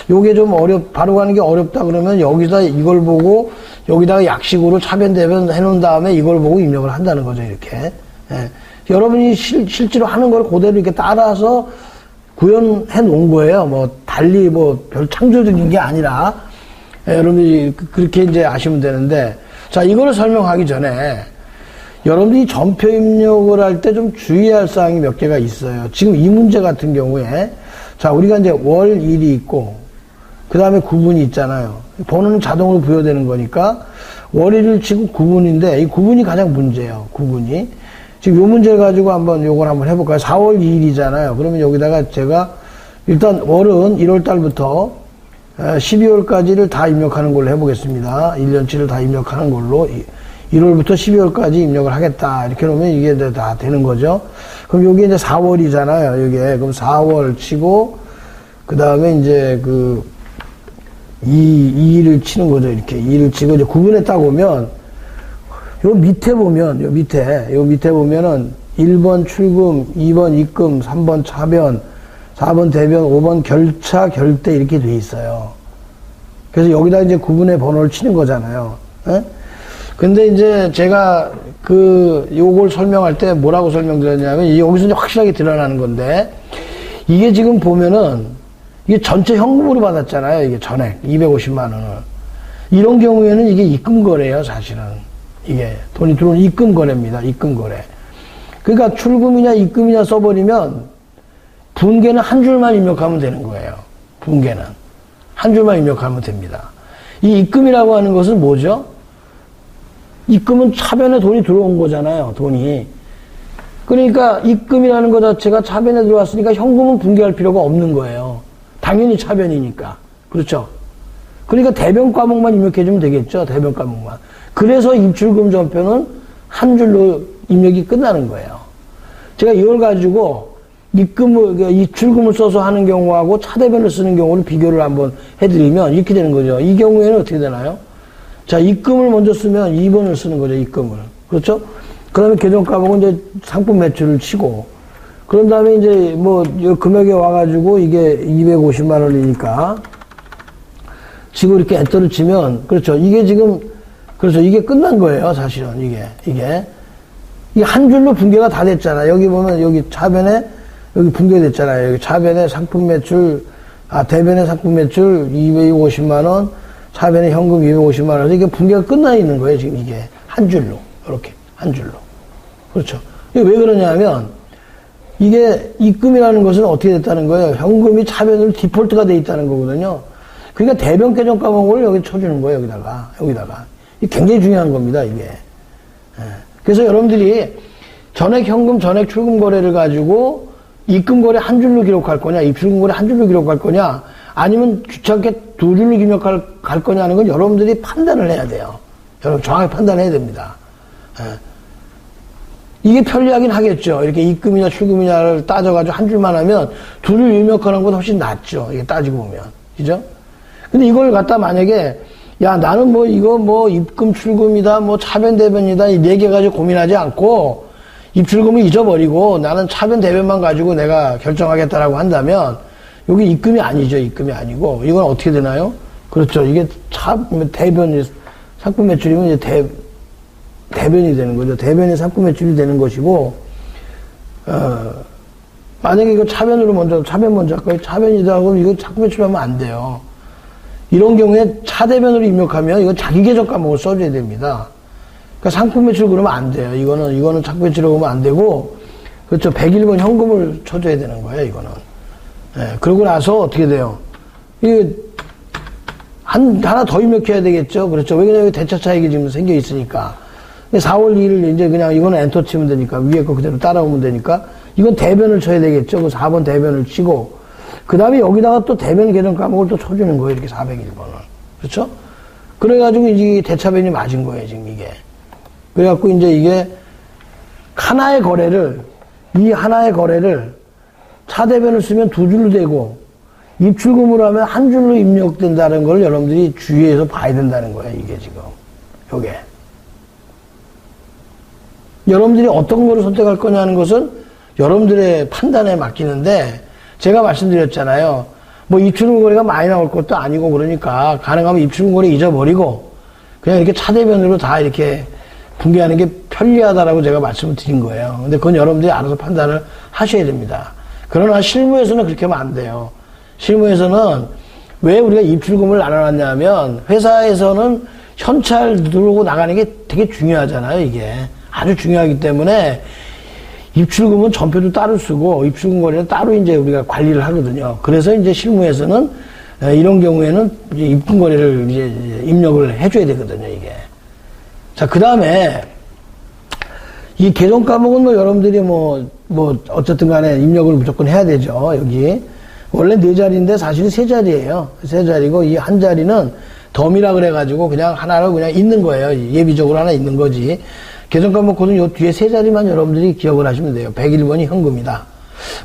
Speaker 1: 요게 좀 바로 가는 게 어렵다 그러면 여기다 이걸 보고 여기다가 약식으로 차변 대변 해놓은 다음에 이걸 보고 입력을 한다는 거죠. 이렇게. 여러분이 실제로 하는 걸 그대로 이렇게 따라서 구현해 놓은 거예요. 뭐 달리 뭐 별 창조적인 게 아니라 여러분들이 그렇게 이제 아시면 되는데, 자, 이거를 설명하기 전에 여러분들이 전표 입력을 할 때 좀 주의할 사항이 몇 개가 있어요. 지금 이 문제 같은 경우에, 자, 우리가 이제 월, 일이 있고, 그 다음에 구분이 있잖아요. 번호는 자동으로 부여되는 거니까, 월, 일을 치고 구분인데, 이 구분이 가장 문제예요. 구분이. 지금 요 문제를 가지고 요걸 한번 해볼까요? 4월 2일이잖아요. 그러면 여기다가 제가, 일단 월은 1월 달부터 12월까지를 다 입력하는 걸로 해보겠습니다. 1년치를 다 입력하는 걸로 1월부터 12월까지 입력을 하겠다. 이렇게 놓으면 이게 다 되는 거죠. 그럼 여기 이제 4월이잖아요. 이게. 그럼 4월 치고, 그 다음에 이제 2일을 치는 거죠. 이렇게 2일을 치고 이제 구분했다 보면, 요 밑에 보면은 1번 출금, 2번 입금, 3번 차변, 4번 대변, 5번 결차, 결대 이렇게 돼 있어요. 그래서 여기다 이제 구분의 번호를 치는 거잖아요. 근데 이제 제가 요걸 설명할 때 뭐라고 설명드렸냐면, 여기서 이제 확실하게 드러나는 건데, 이게 지금 보면은, 이게 전체 현금으로 받았잖아요. 이게 전액, 250만 원을. 이런 경우에는 이게 입금 거래예요, 사실은. 이게 돈이 들어오는 입금 거래입니다. 입금 거래. 그러니까 출금이냐 입금이냐 써버리면 분계는 한 줄만 입력하면 되는 거예요. 분계는 한 줄만 입력하면 됩니다. 이 입금이라고 하는 것은 뭐죠? 입금은 차변에 돈이 들어온 거잖아요. 돈이. 그러니까 입금이라는 것 자체가 차변에 들어왔으니까 현금은 분계할 필요가 없는 거예요. 당연히 차변이니까. 그렇죠? 그러니까 대변 과목만 입력해주면 되겠죠. 대변 과목만. 그래서 입출금 전표는 한 줄로 입력이 끝나는 거예요. 제가 이걸 가지고 입출금을 써서 하는 경우하고 차대변을 쓰는 경우를 비교를 한번 해드리면 이렇게 되는 거죠. 이 경우에는 어떻게 되나요? 자, 입금을 먼저 쓰면 2번을 쓰는 거죠, 입금을. 그렇죠? 그 다음에 계정과목은 이제 상품 매출을 치고, 그런 다음에 이제 뭐, 금액에 와가지고 이게 250만 원이니까, 지금 이렇게 엔터를 치면, 그렇죠. 이게 지금, 그렇죠. 이게 끝난 거예요, 사실은, 이게 한 줄로 분계가 다 됐잖아. 여기 보면, 여기 차변에, 여기 분계됐잖아요. 여기 차변에 상품 매출, 대변에 상품 매출 250만 원, 차변에 현금 250만 원. 이게 분계가 끝나 있는 거예요, 지금 이게. 한 줄로. 이렇게. 한 줄로. 그렇죠. 이게 왜 그러냐면, 이게 입금이라는 것은 어떻게 됐다는 거예요? 현금이 차변으로 디폴트가 돼 있다는 거거든요. 그러니까 대변 계정 과목을 여기 쳐주는 거예요, 여기다가. 이게 굉장히 중요한 겁니다, 이게. 그래서 여러분들이 전액 현금, 전액 출금 거래를 가지고 입금 거래 한 줄로 기록할 거냐, 입출금 거래 한 줄로 기록할 거냐, 아니면 귀찮게 두 줄로 기록할 거냐 하는 건 여러분들이 판단을 해야 돼요. 여러분 정확히 판단해야 됩니다. 이게 편리하긴 하겠죠. 이렇게 입금이냐 출금이냐를 따져가지고 한 줄만 하면 두 줄 입력하는 것보다 훨씬 낫죠. 이게 따지고 보면. 그죠? 근데 이걸 갖다 만약에 야, 나는 뭐 이거 뭐 입금 출금이다, 뭐 차변 대변이다, 이 네 개 가지고 고민하지 않고 입출금을 잊어버리고 나는 차변 대변만 가지고 내가 결정하겠다라고 한다면 여기 입금이 아니죠. 입금이 아니고 이건 어떻게 되나요? 그렇죠. 이게 대변이 상품 매출이면 이제 대변이 되는 거죠. 대변이 상품 매출이 되는 것이고 만약에 이거 차변 먼저 할까요? 차변이다 하고 이거 상품 매출하면 안 돼요. 이런 경우에 차대변으로 입력하면 이건 자기 계정 과목을 써줘야 됩니다. 그러니까 상품 매출 그러면 안 돼요. 이거는 상품 매출이라고 하면 안 되고, 그렇죠. 101번 현금을 쳐줘야 되는 거예요, 이거는. 그러고 나서 어떻게 돼요? 하나 더 입력해야 되겠죠. 그렇죠. 왜냐면 여기 대차 차익이 지금 생겨 있으니까. 4월 2일 이제 그냥 이거는 엔터 치면 되니까, 위에 거 그대로 따라오면 되니까, 이건 대변을 쳐야 되겠죠. 그 4번 대변을 치고, 그 다음에 여기다가 또 대변 계정 과목을 또 쳐주는 거예요. 이렇게 401번을. 그렇죠? 그래가지고 이제 대차변이 맞은 거예요. 지금 이게. 그래갖고 이제 이게 하나의 거래를 차대변을 쓰면 두 줄로 되고 입출금으로 하면 한 줄로 입력된다는 걸 여러분들이 주의해서 봐야 된다는 거예요. 이게 지금. 요게. 여러분들이 어떤 거를 선택할 거냐는 것은 여러분들의 판단에 맡기는데 제가 말씀드렸잖아요. 뭐 입출금 거래가 많이 나올 것도 아니고 그러니까 가능하면 입출금 거래 잊어버리고 그냥 이렇게 차대변으로 다 이렇게 분계하는 게 편리하다라고 제가 말씀을 드린 거예요. 근데 그건 여러분들이 알아서 판단을 하셔야 됩니다. 그러나 실무에서는 그렇게 하면 안 돼요. 실무에서는 왜 우리가 입출금을 나눠놨냐면 회사에서는 현찰 들고 나가는 게 되게 중요하잖아요. 이게 아주 중요하기 때문에 입출금은 전표도 따로 쓰고 입출금 거래는 따로 이제 우리가 관리를 하거든요. 그래서 이제 실무에서는 이런 경우에는 이제 입금 거래를 이제 입력을 해줘야 되거든요. 이게. 자, 그 다음에 이 계정 과목은 뭐 여러분들이 뭐 어쨌든 간에 입력을 무조건 해야 되죠. 여기. 원래 4자리인데 사실은 3자리예요. 3자리고 이 한 자리는 덤이라 그래가지고 그냥 하나로 그냥 있는 거예요. 예비적으로 하나 있는 거지. 계정 과목 코드는 요 뒤에 3자리만 여러분들이 기억을 하시면 돼요. 101번이 현금이다.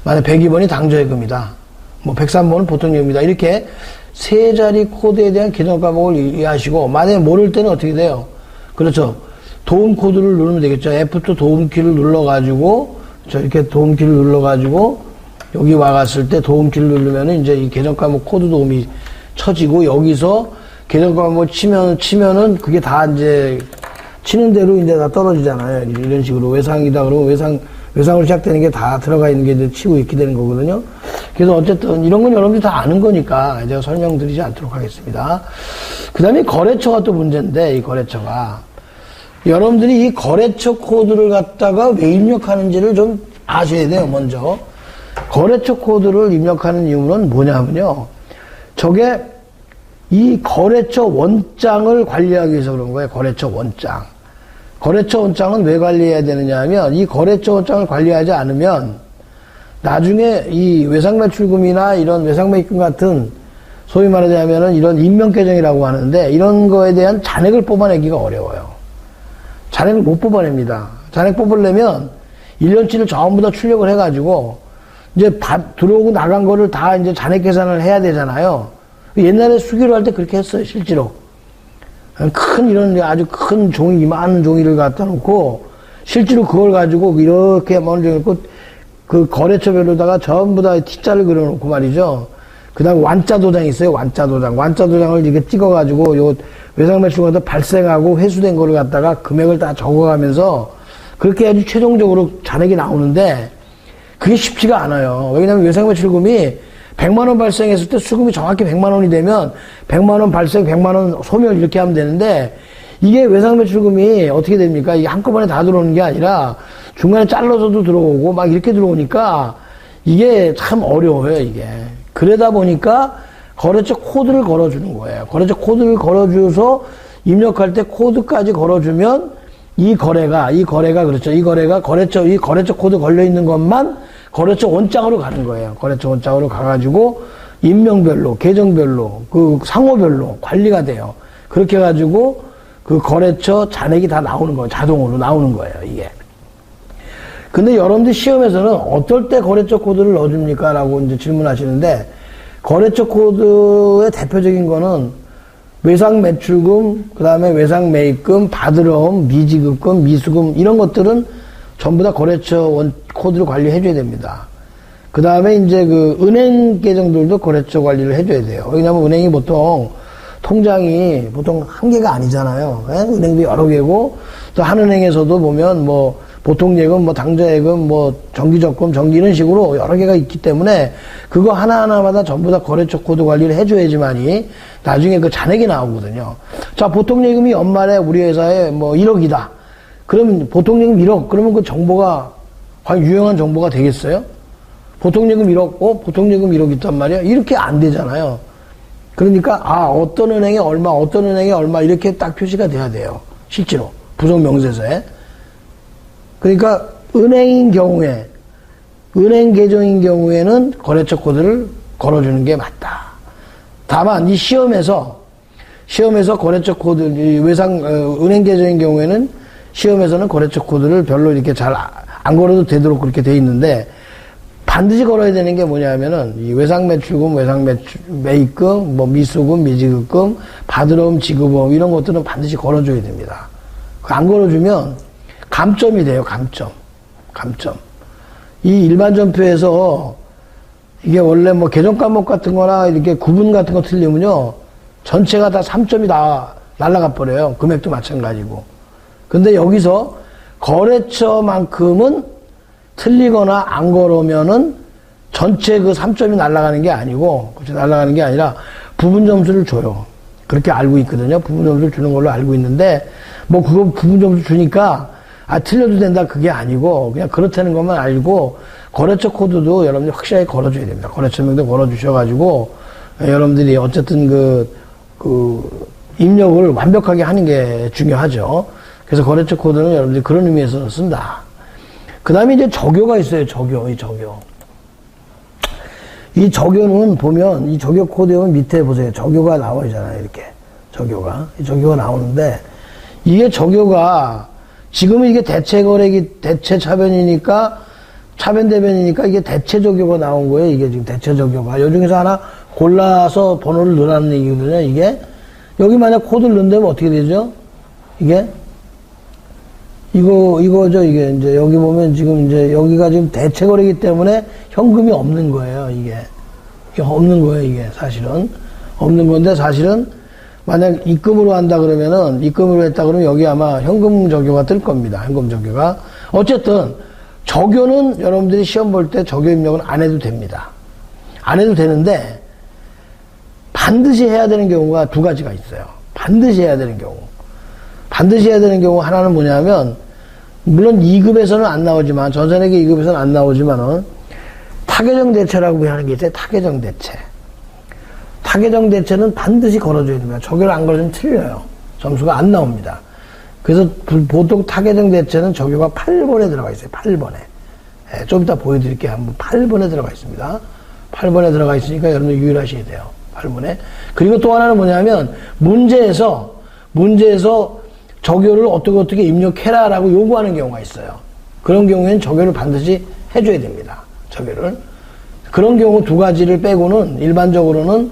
Speaker 1: 만약 102번이 당조예금이다. 뭐 103번은 보통예금이다. 이렇게 3자리 코드에 대한 계정 과목을 이해하시고 만약에 모를 때는 어떻게 돼요? 그렇죠. 도움 코드를 누르면 되겠죠. F2 도움 키를 눌러가지고 이렇게 도움 키를 눌러가지고 여기 와갔을 때 도움 키를 누르면은 이제 이 계정 과목 코드 도움이 쳐지고 여기서 계정 과목 치면은 그게 다 이제 치는 대로 이제 다 떨어지잖아요. 이런 식으로 외상이다 그러면 외상으로 시작되는 게 다 들어가 있는 게 이제 치고 있게 되는 거거든요. 그래서 어쨌든 이런 건 여러분들이 다 아는 거니까 제가 설명드리지 않도록 하겠습니다. 그 다음에 거래처가 또 문제인데 이 거래처가 여러분들이 이 거래처 코드를 갖다가 왜 입력하는지를 좀 아셔야 돼요. 먼저 거래처 코드를 입력하는 이유는 뭐냐면요. 저게 이 거래처 원장을 관리하기 위해서 그런 거예요. 거래처 원장. 거래처 원장은 왜 관리해야 되느냐 하면 이 거래처 원장을 관리하지 않으면 나중에 이 외상매출금이나 이런 외상매입금 같은 소위 말하자면은 이런 인명계정이라고 하는데 이런 거에 대한 잔액을 뽑아내기가 어려워요. 잔액을 못 뽑아냅니다. 잔액 뽑으려면 1년치를 전부 다 출력을 해가지고 이제 들어오고 나간 거를 다 이제 잔액 계산을 해야 되잖아요. 옛날에 수기로 할 때 그렇게 했어요, 실제로. 큰 이런 아주 큰 종이, 많은 종이를 갖다 놓고, 실제로 그걸 가지고 이렇게 먼저 놓고, 그 거래처별로다가 전부 다 T자를 그려놓고 말이죠. 그 다음 완자 도장이 있어요, 완자 도장. 완자 도장을 이렇게 찍어가지고, 요 외상매출금에서 발생하고 회수된 거를 갖다가 금액을 다 적어가면서, 그렇게 아주 최종적으로 잔액이 나오는데, 그게 쉽지가 않아요. 왜냐면 외상매출금이 100만원 발생했을 때 수금이 정확히 100만원이 되면 100만원 발생, 100만원 소멸 이렇게 하면 되는데 이게 외상매출금이 어떻게 됩니까? 이게 한꺼번에 다 들어오는 게 아니라 중간에 잘라서도 들어오고 막 이렇게 들어오니까 이게 참 어려워요, 이게. 그러다 보니까 거래처 코드를 걸어주는 거예요. 거래처 코드를 걸어줘서 입력할 때 코드까지 걸어주면 이 거래가 그렇죠. 이 거래처 코드 걸려있는 것만 거래처 원장으로 가는 거예요. 거래처 원장으로 가가지고, 인명별로, 계정별로, 그 상호별로 관리가 돼요. 그렇게 해가지고, 그 거래처 잔액이 다 나오는 거예요. 자동으로 나오는 거예요, 이게. 근데 여러분들 시험에서는 어떨 때 거래처 코드를 넣어줍니까? 라고 이제 질문하시는데, 거래처 코드의 대표적인 거는 외상 매출금, 그 다음에 외상 매입금, 받으러옴, 미지급금, 미수금, 이런 것들은 전부 다 거래처 코드를 관리해줘야 됩니다. 그 다음에 이제 그 은행 계정들도 거래처 관리를 해줘야 돼요. 왜냐면 은행이 보통 통장이 보통 한 개가 아니잖아요. 예? 은행도 여러 개고, 또 한 은행에서도 보면 뭐 보통예금, 뭐 당좌예금, 뭐 정기적금, 정기 이런 식으로 여러 개가 있기 때문에 그거 하나하나마다 전부 다 거래처 코드 관리를 해줘야지만이 나중에 그 잔액이 나오거든요. 자, 보통예금이 연말에 우리 회사에 뭐 1억이다. 그러면 보통예금 1억, 그러면 그 정보가 과연 유용한 정보가 되겠어요? 보통예금 1억, 보통예금 1억 있단 말이야? 이렇게 안 되잖아요. 그러니까, 어떤 은행에 얼마, 이렇게 딱 표시가 돼야 돼요. 실제로. 부정명세서에. 그러니까, 은행 계정인 경우에는 거래처 코드를 걸어주는 게 맞다. 다만, 이 시험에서 거래처 코드, 은행 계정인 경우에는 시험에서는 거래처 코드를 별로 이렇게 잘 안 걸어도 되도록 그렇게 돼 있는데, 반드시 걸어야 되는 게 뭐냐면은, 이 외상매출금, 외상매입금, 뭐 미수금, 미지급금, 받으러옴, 지급음, 이런 것들은 반드시 걸어줘야 됩니다. 안 걸어주면 감점이 돼요, 감점. 이 일반 전표에서 이게 원래 뭐 계정 과목 같은 거나 이렇게 구분 같은 거 틀리면요, 전체가 다 3점이 날아가 버려요. 금액도 마찬가지고. 근데 여기서 거래처만큼은 틀리거나 안 걸으면은 전체 그 3점이 날아가는 게 아니고, 날아가는 게 아니라 부분 점수를 줘요. 그렇게 알고 있거든요. 부분 점수를 주는 걸로 알고 있는데, 뭐 그거 부분 점수 주니까, 틀려도 된다 그게 아니고, 그냥 그렇다는 것만 알고, 거래처 코드도 여러분들이 확실하게 걸어줘야 됩니다. 거래처명도 걸어주셔가지고, 여러분들이 어쨌든 입력을 완벽하게 하는 게 중요하죠. 그래서 거래처 코드는 여러분들이 그런 의미에서 쓴다. 그 다음에 이제 적요가 있어요, 이 적요는 보면, 이 적요 코드에 보면 밑에 보세요. 적요가 나오잖아요, 이렇게. 이 적요가 나오는데, 이게 적요가, 지금은 이게 대체 차변이니까, 차변대변이니까 이게 대체 적요가 나온 거예요, 이게 지금 대체 적요가. 요 중에서 하나 골라서 번호를 넣으라는 얘기거든요, 이게. 여기 만약 코드를 넣는다면 어떻게 되죠? 이게? 이거죠, 이게. 이제 여기 보면 지금 이제 여기가 지금 대체 거래이기 때문에 현금이 없는 거예요, 이게. 없는 거예요, 이게 사실은. 없는 건데 사실은 만약 입금으로 한다 그러면은, 입금으로 했다 그러면 여기 아마 현금 적요가 뜰 겁니다, 현금 적요가. 어쨌든, 적요는 여러분들이 시험 볼 때 적요 입력은 안 해도 됩니다. 안 해도 되는데, 반드시 해야 되는 경우가 두 가지가 있어요. 반드시 해야 되는 경우 하나는 뭐냐면, 물론 2급에서는 안 나오지만, 전산회계 2급에서는 안 나오지만은, 타계정 대체라고 하는 게 있어요. 타계정 대체는 반드시 걸어줘야 됩니다. 적요를 안 걸어주면 틀려요. 점수가 안 나옵니다. 그래서 보통 타계정 대체는 적요가 8번에 들어가 있어요. 8번에. 좀 이따 보여드릴게요. 한번 8번에 들어가 있습니다. 8번에 들어가 있으니까 여러분들 유의하셔야 돼요. 8번에. 그리고 또 하나는 뭐냐면, 문제에서 적요를 어떻게 입력해라라고 요구하는 경우가 있어요. 그런 경우에는 적요를 반드시 해줘야 됩니다. 적요를. 그런 경우 두 가지를 빼고는 일반적으로는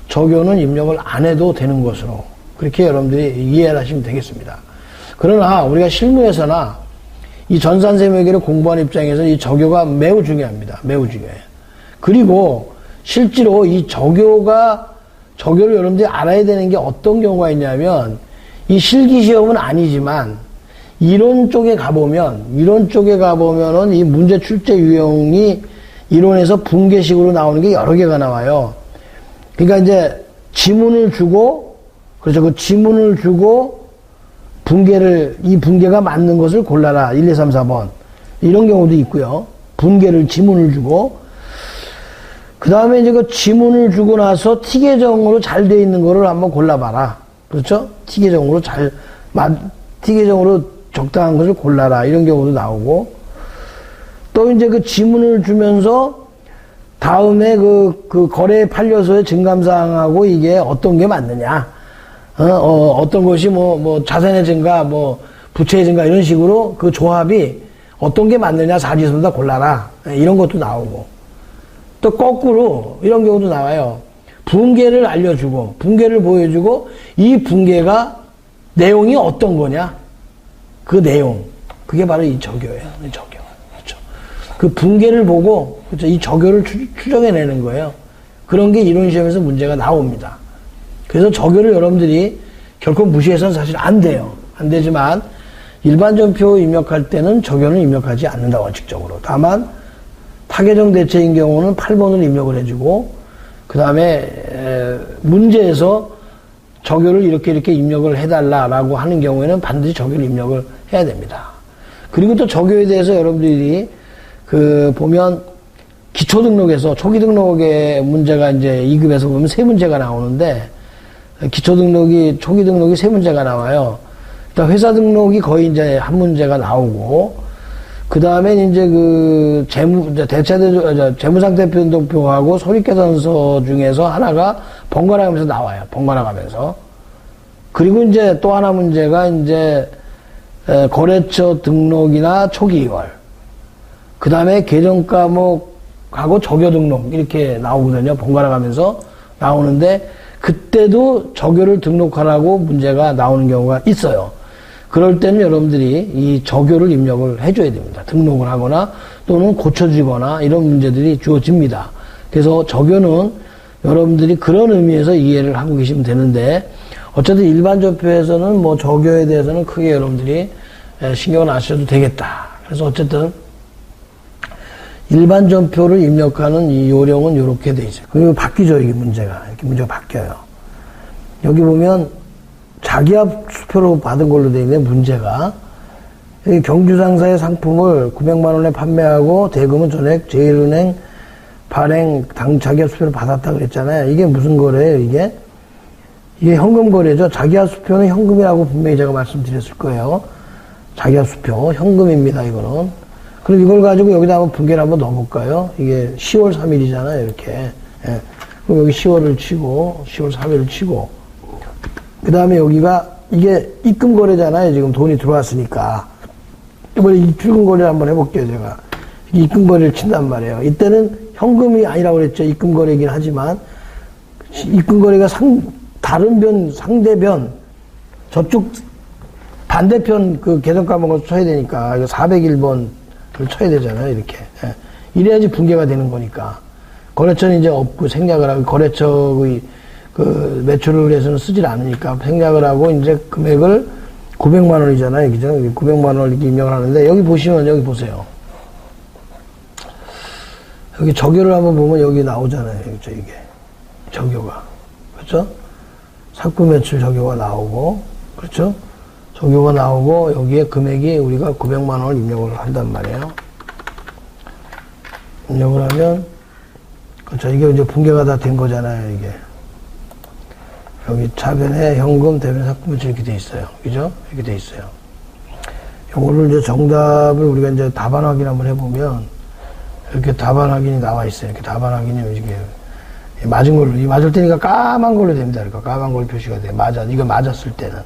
Speaker 1: 적요는 입력을 안 해도 되는 것으로 그렇게 여러분들이 이해를 하시면 되겠습니다. 그러나 우리가 실무에서나 이 전산세무회계를 공부하는 입장에서 이 적요가 매우 중요합니다. 매우 중요해요. 그리고 실제로 이 적요를 여러분들이 알아야 되는 게 어떤 경우가 있냐면 이 실기시험은 아니지만 이론 쪽에 가보면은 이 문제 출제 유형이 이론에서 분계식으로 나오는 게 여러 개가 나와요. 그러니까 이제 지문을 주고, 그렇죠. 그 지문을 주고 이 분계가 맞는 것을 골라라. 1, 2, 3, 4번. 이런 경우도 있고요. 지문을 주고, 그 다음에 이제 그 지문을 주고 나서 T계정으로 잘 돼 있는 거를 한번 골라봐라. 그렇죠? T계정으로 적당한 것을 골라라. 이런 경우도 나오고, 또 이제 그 지문을 주면서 다음에 그 거래 판례서의 증감사항하고 이게 어떤 게 맞느냐. 어떤 것이 자산의 증가, 부채의 증가 이런 식으로 그 조합이 어떤 게 맞느냐 사지에서 골라라. 이런 것도 나오고. 또 거꾸로 이런 경우도 나와요. 분계를 알려주고, 분계를 보여주고, 이 분계가 내용이 어떤 거냐. 그 내용. 그게 바로 이 적요예요. 이 적요. 그렇죠. 그 분계를 보고, 그렇죠. 이 적요를 추정해내는 거예요. 그런 게 이론 시험에서 문제가 나옵니다. 그래서 적요를 여러분들이 결코 무시해서는 사실 안 돼요. 안 되지만 일반 전표 입력할 때는 적요는 입력하지 않는다, 원칙적으로. 다만 타계정 대체인 경우는 8번을 입력을 해주고, 그 다음에 문제에서 적요를 이렇게 입력을 해달라라고 하는 경우에는 반드시 적요를 입력을 해야 됩니다. 그리고 또 적요에 대해서 여러분들이 보면 기초등록에서 초기 등록의 문제가 이제 2급에서 보면 3문제가 나오는데, 초기 등록이 3문제가 나와요. 일단 회사 등록이 거의 이제 한 문제가 나오고, 그 다음에 이제 재무상태표하고 손익계산서 중에서 하나가 번갈아 가면서 나와요. 번갈아 가면서. 그리고 이제 또 하나 문제가 이제 거래처 등록이나 초기이월. 그 다음에 계정과목하고 적요 등록 이렇게 나오거든요. 번갈아 가면서 나오는데, 그때도 적요를 등록하라고 문제가 나오는 경우가 있어요. 그럴 때는 여러분들이 이 적요를 입력을 해줘야 됩니다. 등록을 하거나 또는 고쳐주거나 이런 문제들이 주어집니다. 그래서 적요는 여러분들이 그런 의미에서 이해를 하고 계시면 되는데, 어쨌든 일반 전표에서는 적요에 대해서는 크게 여러분들이 신경을 안 쓰셔도 되겠다. 그래서 어쨌든 일반 전표를 입력하는 이 요령은 이렇게 돼 있어요. 그리고 바뀌죠, 이게 문제가. 이렇게 문제가 바뀌어요. 여기 보면 자기압 수표로 받은 걸로 되어 있는 문제가, 경주상사의 상품을 900만원에 판매하고 대금은 전액 제1은행 발행 자기압 수표를 받았다 그랬잖아요. 이게 무슨 거래예요, 이게? 이게 현금 거래죠. 자기압 수표는 현금이라고 분명히 제가 말씀드렸을 거예요. 자기압 수표, 현금입니다, 이거는. 그럼 이걸 가지고 여기다 한번 분계를 한번 넣어볼까요? 이게 10월 3일이잖아요, 이렇게. 예. 그럼 여기 10월을 치고, 10월 3일을 치고, 그 다음에 여기가, 이게 입금 거래잖아요, 지금 돈이 들어왔으니까. 이번에 출금 거래를 한번 해볼게요, 제가. 입금 거래를 친단 말이에요. 이때는 현금이 아니라고 그랬죠. 입금 거래이긴 하지만, 입금 거래가 다른 상대변, 저쪽 반대편 계정 과목을 쳐야 되니까, 이거 401번을 쳐야 되잖아요, 이렇게. 예. 이래야지 분계가 되는 거니까. 거래처는 이제 없고 생략을 하고, 거래처의 매출을 위해서는 쓰질 않으니까 생략을 하고, 이제 금액을 900만원이잖아요, 그죠? 900만원을 이렇게 입력을 하는데, 여기 보시면, 여기 보세요. 여기 적요를 한번 보면 여기 나오잖아요, 그죠? 이게. 적요가. 그렇죠? 상품 매출 적요가 나오고, 그렇죠? 적요가 나오고, 여기에 금액이 우리가 900만원을 입력을 한단 말이에요. 입력을 하면, 그렇죠. 이게 이제 분계가 다 된 거잖아요, 이게. 여기 차변에 현금, 대변 상품 매출 이렇게 돼 있어요. 그죠? 이렇게 돼 있어요. 요거를 이제 정답을 우리가 이제 답안 확인 한번 해보면, 이렇게 답안 확인이 나와 있어요. 이렇게 답안 확인이 이게 맞은 걸로, 이 맞을 때니까 까만 걸로 됩니다. 그러니까 까만 걸로 표시가 돼요. 이거 맞았을 때는.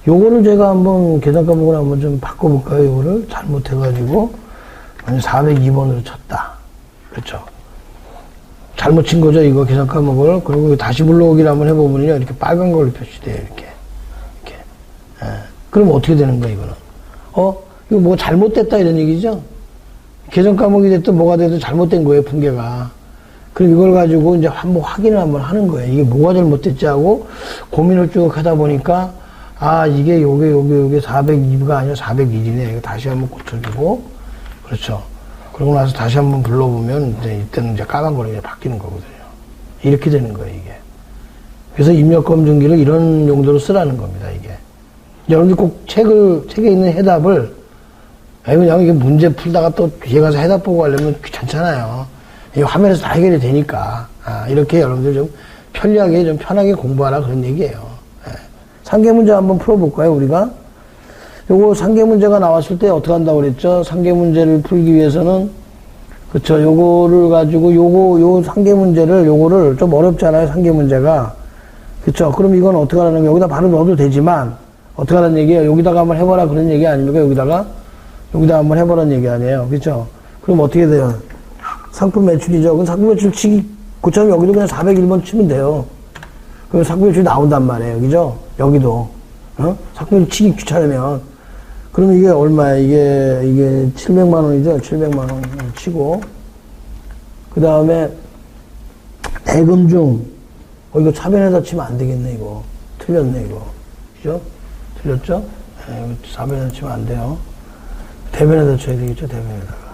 Speaker 1: 요거를 제가 한번 계산 과목을 한번 좀 바꿔볼까요? 요거를 잘못해가지고, 402번으로 쳤다. 그렇죠. 잘못 친 거죠, 이거 계산 과목을. 그리고 다시 불러오기를 한번 해보면요, 이렇게 빨간 걸로 표시돼요, 이렇게. 이렇게. 예. 그럼 어떻게 되는 거야, 이거는? 이거 뭐 잘못됐다, 이런 얘기죠? 계산 과목이 됐든 뭐가 돼도 잘못된 거예요, 분계가. 그럼 이걸 가지고 이제 한번 확인을 한번 하는 거예요. 이게 뭐가 잘못됐지 하고 고민을 쭉 하다 보니까, 이게 요게 402가 아니라 401이네. 이거 다시 한번 고쳐주고, 그렇죠. 그러고 나서 다시 한번 불러보면, 이때는 이제 까만 거로 바뀌는 거거든요. 이렇게 되는 거예요, 이게. 그래서 입력검증기를 이런 용도로 쓰라는 겁니다, 이게. 여러분들 꼭 책에 있는 해답을, 왜냐면 이게 문제 풀다가 또 뒤에 가서 해답 보고 하려면 귀찮잖아요. 이 화면에서 다 해결이 되니까. 이렇게 여러분들 좀 편리하게, 좀 편하게 공부하라 그런 얘기예요. 상계 문제 한번 풀어볼까요, 우리가? 요거 상계 문제가 나왔을 때 어떻게 한다고 그랬죠? 상계 문제를 풀기 위해서는, 그쵸, 요거를 가지고, 요 상계 문제를, 요거를 좀 어렵잖아요, 상계 문제가. 그쵸? 그럼 이건 어떻게 하라는 거예요? 여기다 바로 넣어도 되지만, 어떻게 하라는 얘기예요? 여기다가 한번 해봐라 그런 얘기 아닙니까? 여기다가 한번 해보라는 얘기 아니에요? 그쵸? 그럼 어떻게 돼요? 상품 매출이죠. 그럼 상품 매출 치기, 그처럼 여기도 그냥 401번 치면 돼요. 그럼 상품 매출이 나온단 말이에요. 그죠? 여기도. 상품 매출 치기 귀찮으면. 그러면 이게 얼마야? 이게 700만원이죠? 700만원 치고. 그 다음에, 대금 중, 이거 차변에다 치면 안 되겠네, 이거. 틀렸네, 이거. 그죠? 틀렸죠? 이거 차변에다 치면 안 돼요. 대변에다 쳐야 되겠죠? 대변에다가.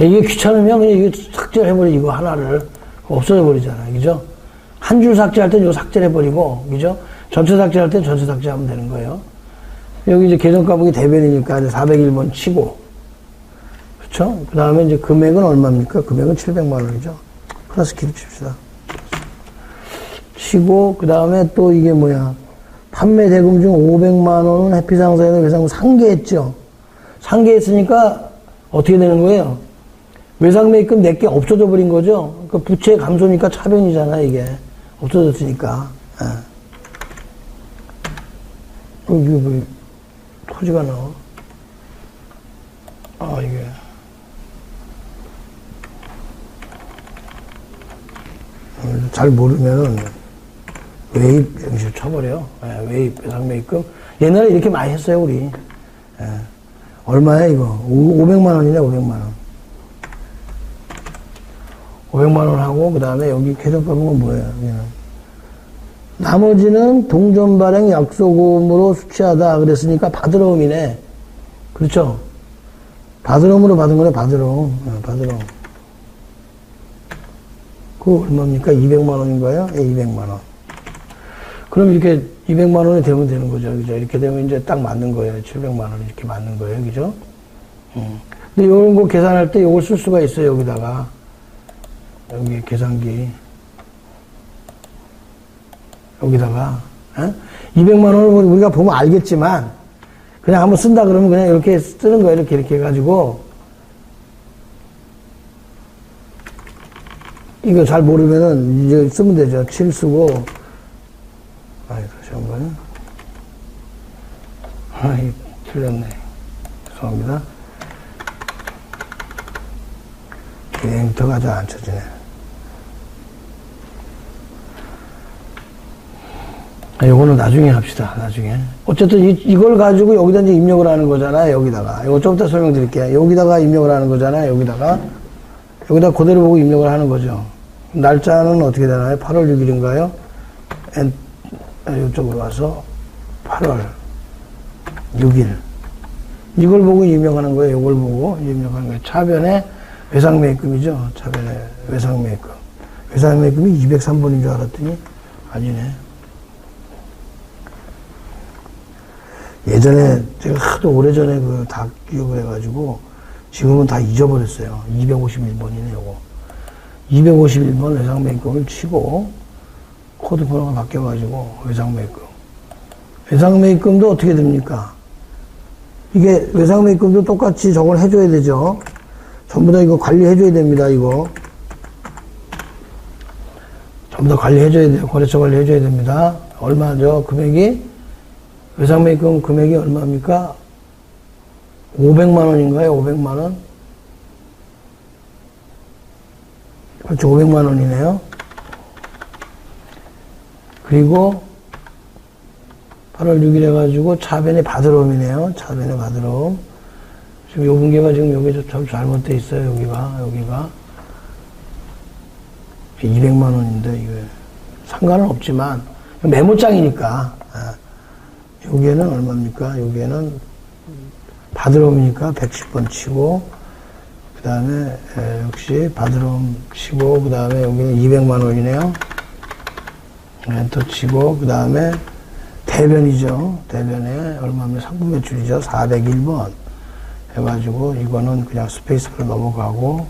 Speaker 1: 이게 귀찮으면 그냥 이거 삭제를 해버리, 이거 하나를. 없어져 버리잖아요. 그죠? 한 줄 삭제할 땐 이거 삭제를 해버리고, 그죠? 전체 삭제할 땐 전체 삭제하면 되는 거예요. 여기 이제 계정 과목이 대변이니까 401번 치고, 그쵸? 그 다음에 이제 금액은 얼마입니까? 금액은 700만원이죠. 플러스 키로 칩시다. 치고, 그 다음에 또 이게 뭐야? 판매 대금 중 500만원은 해피상사에서 외상금 상계했죠. 상계했으니까 어떻게 되는 거예요? 외상매입금 내게 없어져 버린 거죠. 그 부채 감소니까 차변이잖아, 이게. 없어졌으니까. 이게 뭐, 토지가 나와. 이게. 잘 모르면은, 외입 형식 쳐버려. 외입, 외상매입금. 옛날에 이렇게 많이 했어요, 우리. 얼마야, 이거? 500만원이네, 500만원. 500만원 하고, 그 다음에 여기 계정과목은 뭐예요, 여기는. 나머지는 동전 발행 약소금으로 수취하다. 그랬으니까 바드러움이네. 그렇죠? 바드러움으로 받은 거네, 바드러움. 바드러움. 그거 얼마입니까? 200만원인가요? 200만원. 그럼 이렇게 200만원이 되면 되는 거죠. 그죠? 이렇게 되면 이제 딱 맞는 거예요. 700만원 이렇게 맞는 거예요. 그죠? 근데 요런 거 계산할 때 요걸 쓸 수가 있어요. 여기다가. 여기 계산기. 여기다가. 200만원을 우리가 보면 알겠지만, 그냥 한번 쓴다 그러면 그냥 이렇게 쓰는 거예요. 이렇게 해가지고. 이거 잘 모르면은 이제 쓰면 되죠. 7 쓰고. 다시 한 번. 틀렸네. 죄송합니다. 엔터가 잘 안 쳐지네. 요거는 나중에 합시다. 나중에. 어쨌든 이걸 가지고 여기다 이제 입력을 하는 거잖아요. 여기다가. 이거 좀 이따 설명드릴게요. 여기다가 입력을 하는 거잖아요. 여기다가 그대로 보고 입력을 하는 거죠. 날짜는 어떻게 되나요? 8월 6일인가요? 이쪽으로 와서 8월 6일. 이걸 보고 입력하는 거예요. 이걸 보고 입력하는 거예요. 차변에 외상매입금이죠. 차변에 외상매입금. 외상매입금이 203번인 줄 알았더니 아니네. 예전에 제가 하도 오래전에 다 기억을 해가지고 지금은 다 잊어버렸어요. 251번이네 요거. 251번 외상매입금을 치고 코드 번호가 바뀌어가지고 외상매입금. 외상매입금도 어떻게 됩니까? 이게 외상매입금도 똑같이 저걸 해줘야 되죠. 전부 다 이거 관리해줘야 됩니다. 이거 전부 다 관리해줘야 돼요. 거래처 관리해줘야 됩니다. 얼마죠? 금액이 외상매입금 금액이 얼마입니까? 500만 원인가요? 500만 원? 그렇죠. 500만 원이네요. 그리고 8월 6일 해가지고 차변의 바드롬이네요. 차변의 바드롬. 지금 요 분계가 지금 여기 좀 잘못돼 있어요. 여기가. 200만 원인데, 이거. 상관은 없지만, 메모장이니까. 여기에는 얼마입니까? 여기에는 바드롬이니까 110번 치고, 그 다음에, 역시 바드롬 치고, 그 다음에 여기는 200만 원이네요. 엔터 치고, 그 다음에 대변이죠. 대변에 얼마면 상품 매출이죠. 401번. 해가지고, 이거는 그냥 스페이스로 넘어가고,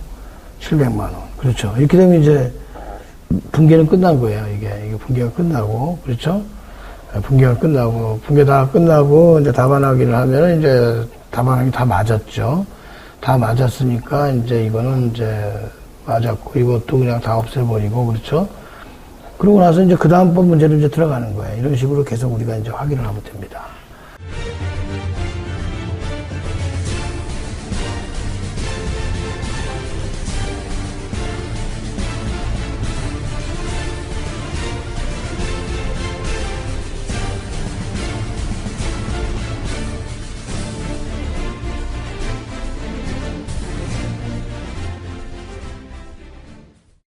Speaker 1: 700만 원. 그렇죠. 이렇게 되면 이제, 분계는 끝난 거예요, 이게 분계가 끝나고, 그렇죠? 분계가 끝나고, 분계 다 끝나고, 이제 답안하기를 하면은, 이제, 답안하기 다 맞았죠. 다 맞았으니까, 이제, 이거는 이제, 맞았고, 이것도 그냥 다 없애버리고, 그렇죠? 그러고 나서 이제, 그 다음번 문제로 이제 들어가는 거예요. 이런 식으로 계속 우리가 이제 확인을 하면 됩니다.